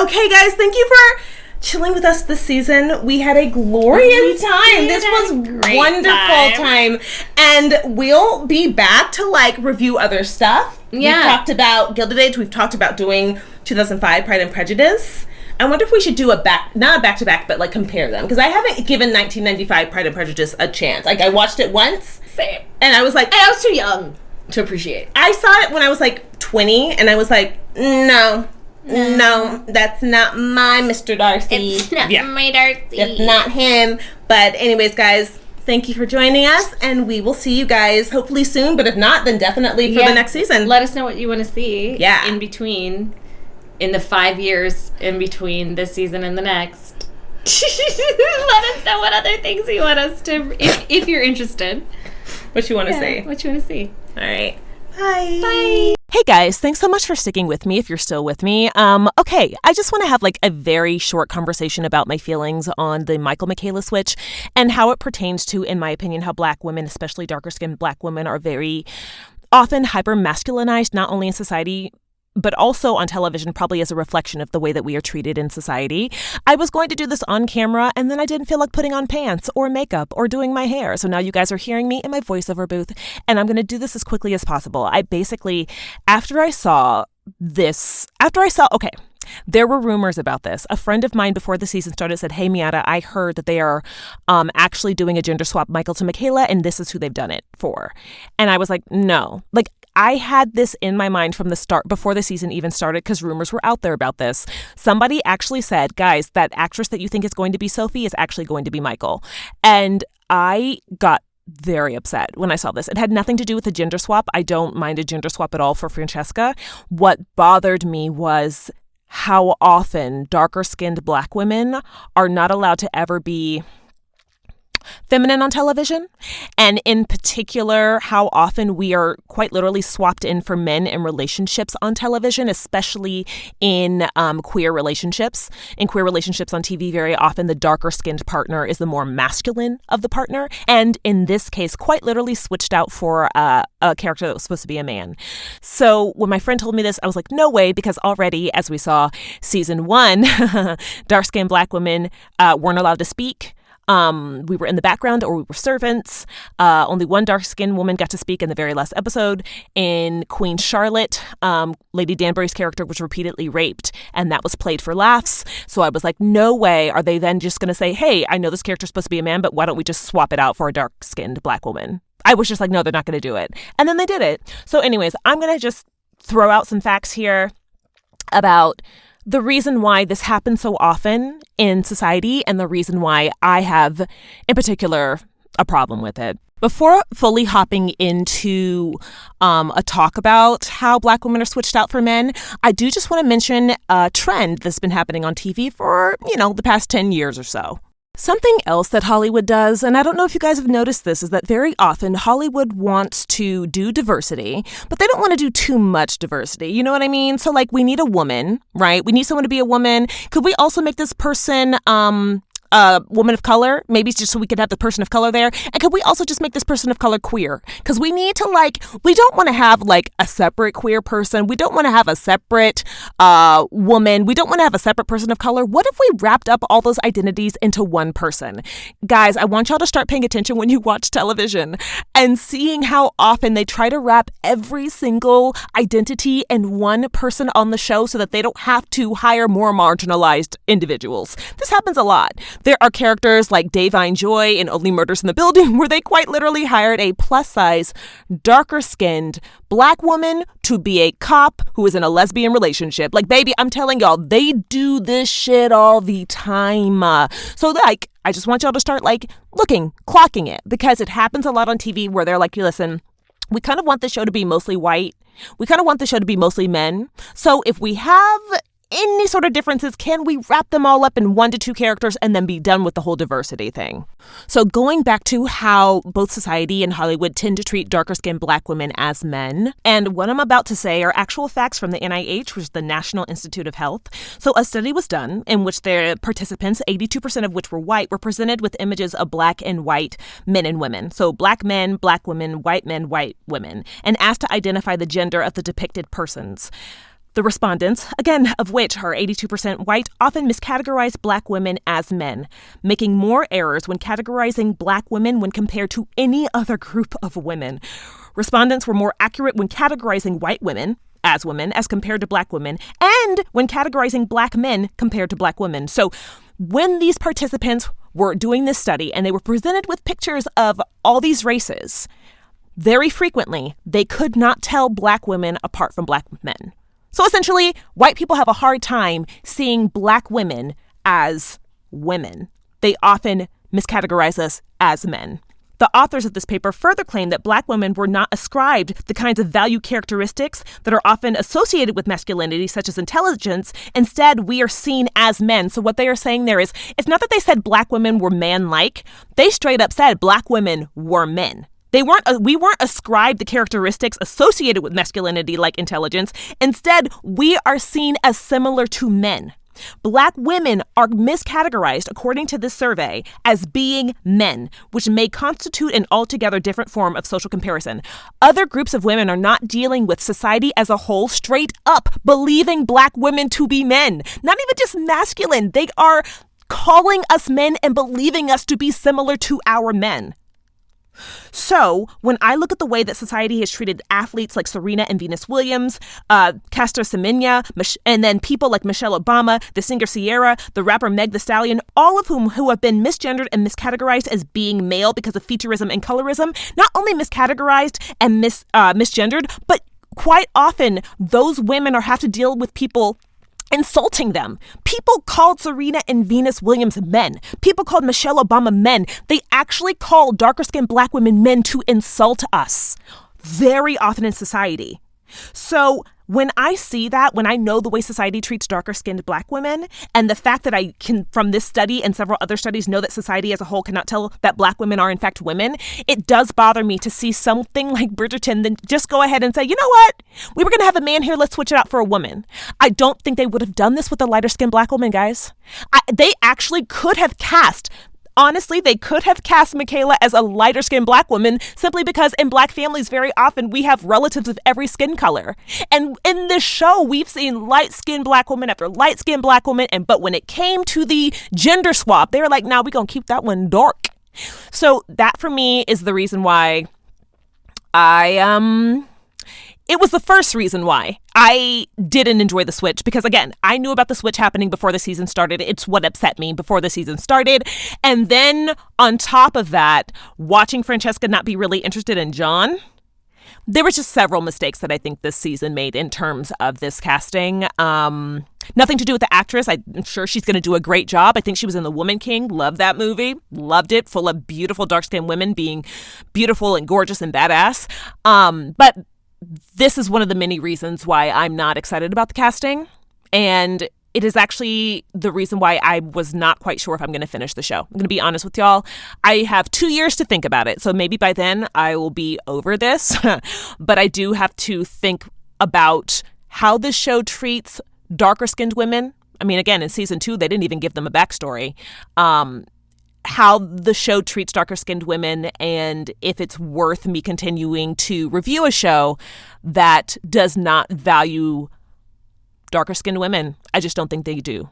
D: Okay, guys, thank you for chilling with us this season. We had a glorious time. This was wonderful time. And we'll be back to, like, review other stuff.
B: Yeah.
D: We've talked about Gilded Age. We've talked about doing 2005 Pride and Prejudice. I wonder if we should do not a back-to-back, but, like, compare them. Because I haven't given 1995 Pride and Prejudice a chance. Like, I watched it once.
B: Same.
D: And I was like...
B: And I was too young to appreciate.
D: I saw it when I was, like, 20. And I was like, no, that's not my Mr. Darcy.
B: It's not my Darcy.
D: It's not him. But anyways, guys, thank you for joining us. And we will see you guys hopefully soon. But if not, then definitely for the next season.
B: Let us know what you want to see.
D: Yeah.
B: In between... in the 5 years in between this season and the next. Let us know what other things you want us to, if you're interested.
D: What you want to see.
B: What you want to see.
D: All right.
B: Bye.
D: Hey guys, thanks so much for sticking with me if you're still with me. Okay, I just want to have, like, a very short conversation about my feelings on the Michael Michaela switch and how it pertains to, in my opinion, how Black women, especially darker skinned Black women, are very often hyper masculinized, not only in society, but also on television, probably as a reflection of the way that we are treated in society. I was going to do this on camera, and then I didn't feel like putting on pants or makeup or doing my hair. So now you guys are hearing me in my voiceover booth, and I'm going to do this as quickly as possible. I basically, okay, there were rumors about this. A friend of mine before the season started said, "Hey, Miata, I heard that they are actually doing a gender swap Michael to Michaela, and this is who they've done it for." And I was like, no. Like, I had this in my mind from the start, before the season even started, because rumors were out there about this. Somebody actually said, "Guys, that actress that you think is going to be Sophie is actually going to be Michael." And I got very upset when I saw this. It had nothing to do with the gender swap. I don't mind a gender swap at all for Francesca. What bothered me was how often darker-skinned Black women are not allowed to ever be feminine on television, and in particular how often we are quite literally swapped in for men in relationships on television, especially in queer relationships. In queer relationships on TV, very often the darker skinned partner is the more masculine of the partner, and in this case quite literally switched out for a character that was supposed to be a man. So when my friend told me this, I was like, no way, because already, as we saw season 1, dark-skinned Black women weren't allowed to speak. We were in the background, or we were servants. Only one dark-skinned woman got to speak in the very last episode. In Queen Charlotte, Lady Danbury's character was repeatedly raped, and that was played for laughs. So I was like, no way are they then just going to say, "Hey, I know this character's supposed to be a man, but why don't we just swap it out for a dark-skinned Black woman?" I was just like, no, they're not going to do it. And then they did it. So anyways, I'm going to just throw out some facts here about the reason why this happens so often in society, and the reason why I have, in particular, a problem with it. Before fully hopping into a talk about how Black women are switched out for men, I do just want to mention a trend that's been happening on TV for, the past 10 years or so. Something else that Hollywood does, and I don't know if you guys have noticed this, is that very often Hollywood wants to do diversity, but they don't want to do too much diversity. You know what I mean? So, like, we need a woman, right? We need someone to be a woman. Could we also make this person a woman of color? Maybe just so we could have the person of color there. And could we also just make this person of color queer? Because we need to, like, we don't want to have, like, a separate queer person. We don't want to have a separate woman. We don't want to have a separate person of color. What if we wrapped up all those identities into one person? Guys, I want y'all to start paying attention when you watch television and seeing how often they try to wrap every single identity in one person on the show so that they don't have to hire more marginalized individuals. This happens a lot. There are characters like Davine Joy in Only Murders in the Building where they quite literally hired a plus-size, darker-skinned black woman to be a cop who is in a lesbian relationship. Like, baby, I'm telling y'all, they do this shit all the time. So, like, I just want y'all to start, like, looking, clocking it, because it happens a lot on TV where they're like, listen, we kind of want the show to be mostly white. We kind of want the show to be mostly men. So if we have any sort of differences, can we wrap them all up in 1 to 2 characters and then be done with the whole diversity thing? So going back to how both society and Hollywood tend to treat darker-skinned black women as men, and what I'm about to say are actual facts from the NIH, which is the National Institute of Health. So a study was done in which their participants, 82% of which were white, were presented with images of black and white men and women. So black men, black women, white men, white women, and asked to identify the gender of the depicted persons. The respondents, again, of which are 82% white, often miscategorized black women as men, making more errors when categorizing black women when compared to any other group of women. Respondents were more accurate when categorizing white women as compared to black women, and when categorizing black men compared to black women. So when these participants were doing this study and they were presented with pictures of all these races, very frequently, they could not tell black women apart from black men. So essentially, white people have a hard time seeing black women as women. They often miscategorize us as men. The authors of this paper further claim that black women were not ascribed the kinds of value characteristics that are often associated with masculinity, such as intelligence. Instead, we are seen as men. So what they are saying there is, it's not that they said black women were man-like. They straight up said black women were men. We weren't ascribed the characteristics associated with masculinity like intelligence. Instead, we are seen as similar to men. Black women are miscategorized, according to this survey, as being men, which may constitute an altogether different form of social comparison. Other groups of women are not dealing with society as a whole straight up believing black women to be men. Not even just masculine. They are calling us men and believing us to be similar to our men. So when I look at the way that society has treated athletes like Serena and Venus Williams, Caster Semenya, and then people like Michelle Obama, the singer Ciara, the rapper Meg Thee Stallion, all of who have been misgendered and miscategorized as being male because of featureism and colorism, not only miscategorized and misgendered, but quite often those women have to deal with people insulting them. People called Serena and Venus Williams men. People called Michelle Obama men. They actually call darker-skinned black women men to insult us very often in society. So when I see that, when I know the way society treats darker-skinned black women, and the fact that I can, from this study and several other studies, know that society as a whole cannot tell that black women are in fact women, it does bother me to see something like Bridgerton then just go ahead and say, you know what? We were going to have a man here, let's switch it out for a woman. I don't think they would have done this with a lighter-skinned black woman, guys. They actually could have cast... Honestly, they could have cast Michaela as a lighter-skinned black woman simply because in black families, very often we have relatives of every skin color. And in this show, we've seen light-skinned black woman after light-skinned black woman. But when it came to the gender swap, they were like, nah, we're going to keep that one dark. So that for me is the reason why it was the first reason why I didn't enjoy the switch, because again, I knew about the switch happening before the season started. It's what upset me before the season started. And then on top of that, watching Francesca not be really interested in John, there was just several mistakes that I think this season made in terms of this casting. Nothing to do with the actress. I'm sure she's going to do a great job. I think she was in The Woman King. Loved that movie. Loved it. Full of beautiful dark-skinned women being beautiful and gorgeous and badass. But this is one of the many reasons why I'm not excited about the casting. And it is actually the reason why I was not quite sure if I'm going to finish the show. I'm going to be honest with y'all. I have 2 years to think about it. So maybe by then I will be over this. But I do have to think about how this show treats darker skinned women. I mean, again, in season 2, they didn't even give them a backstory. How the show treats darker skinned women, and if it's worth me continuing to review a show that does not value darker skinned women. I just don't think they do.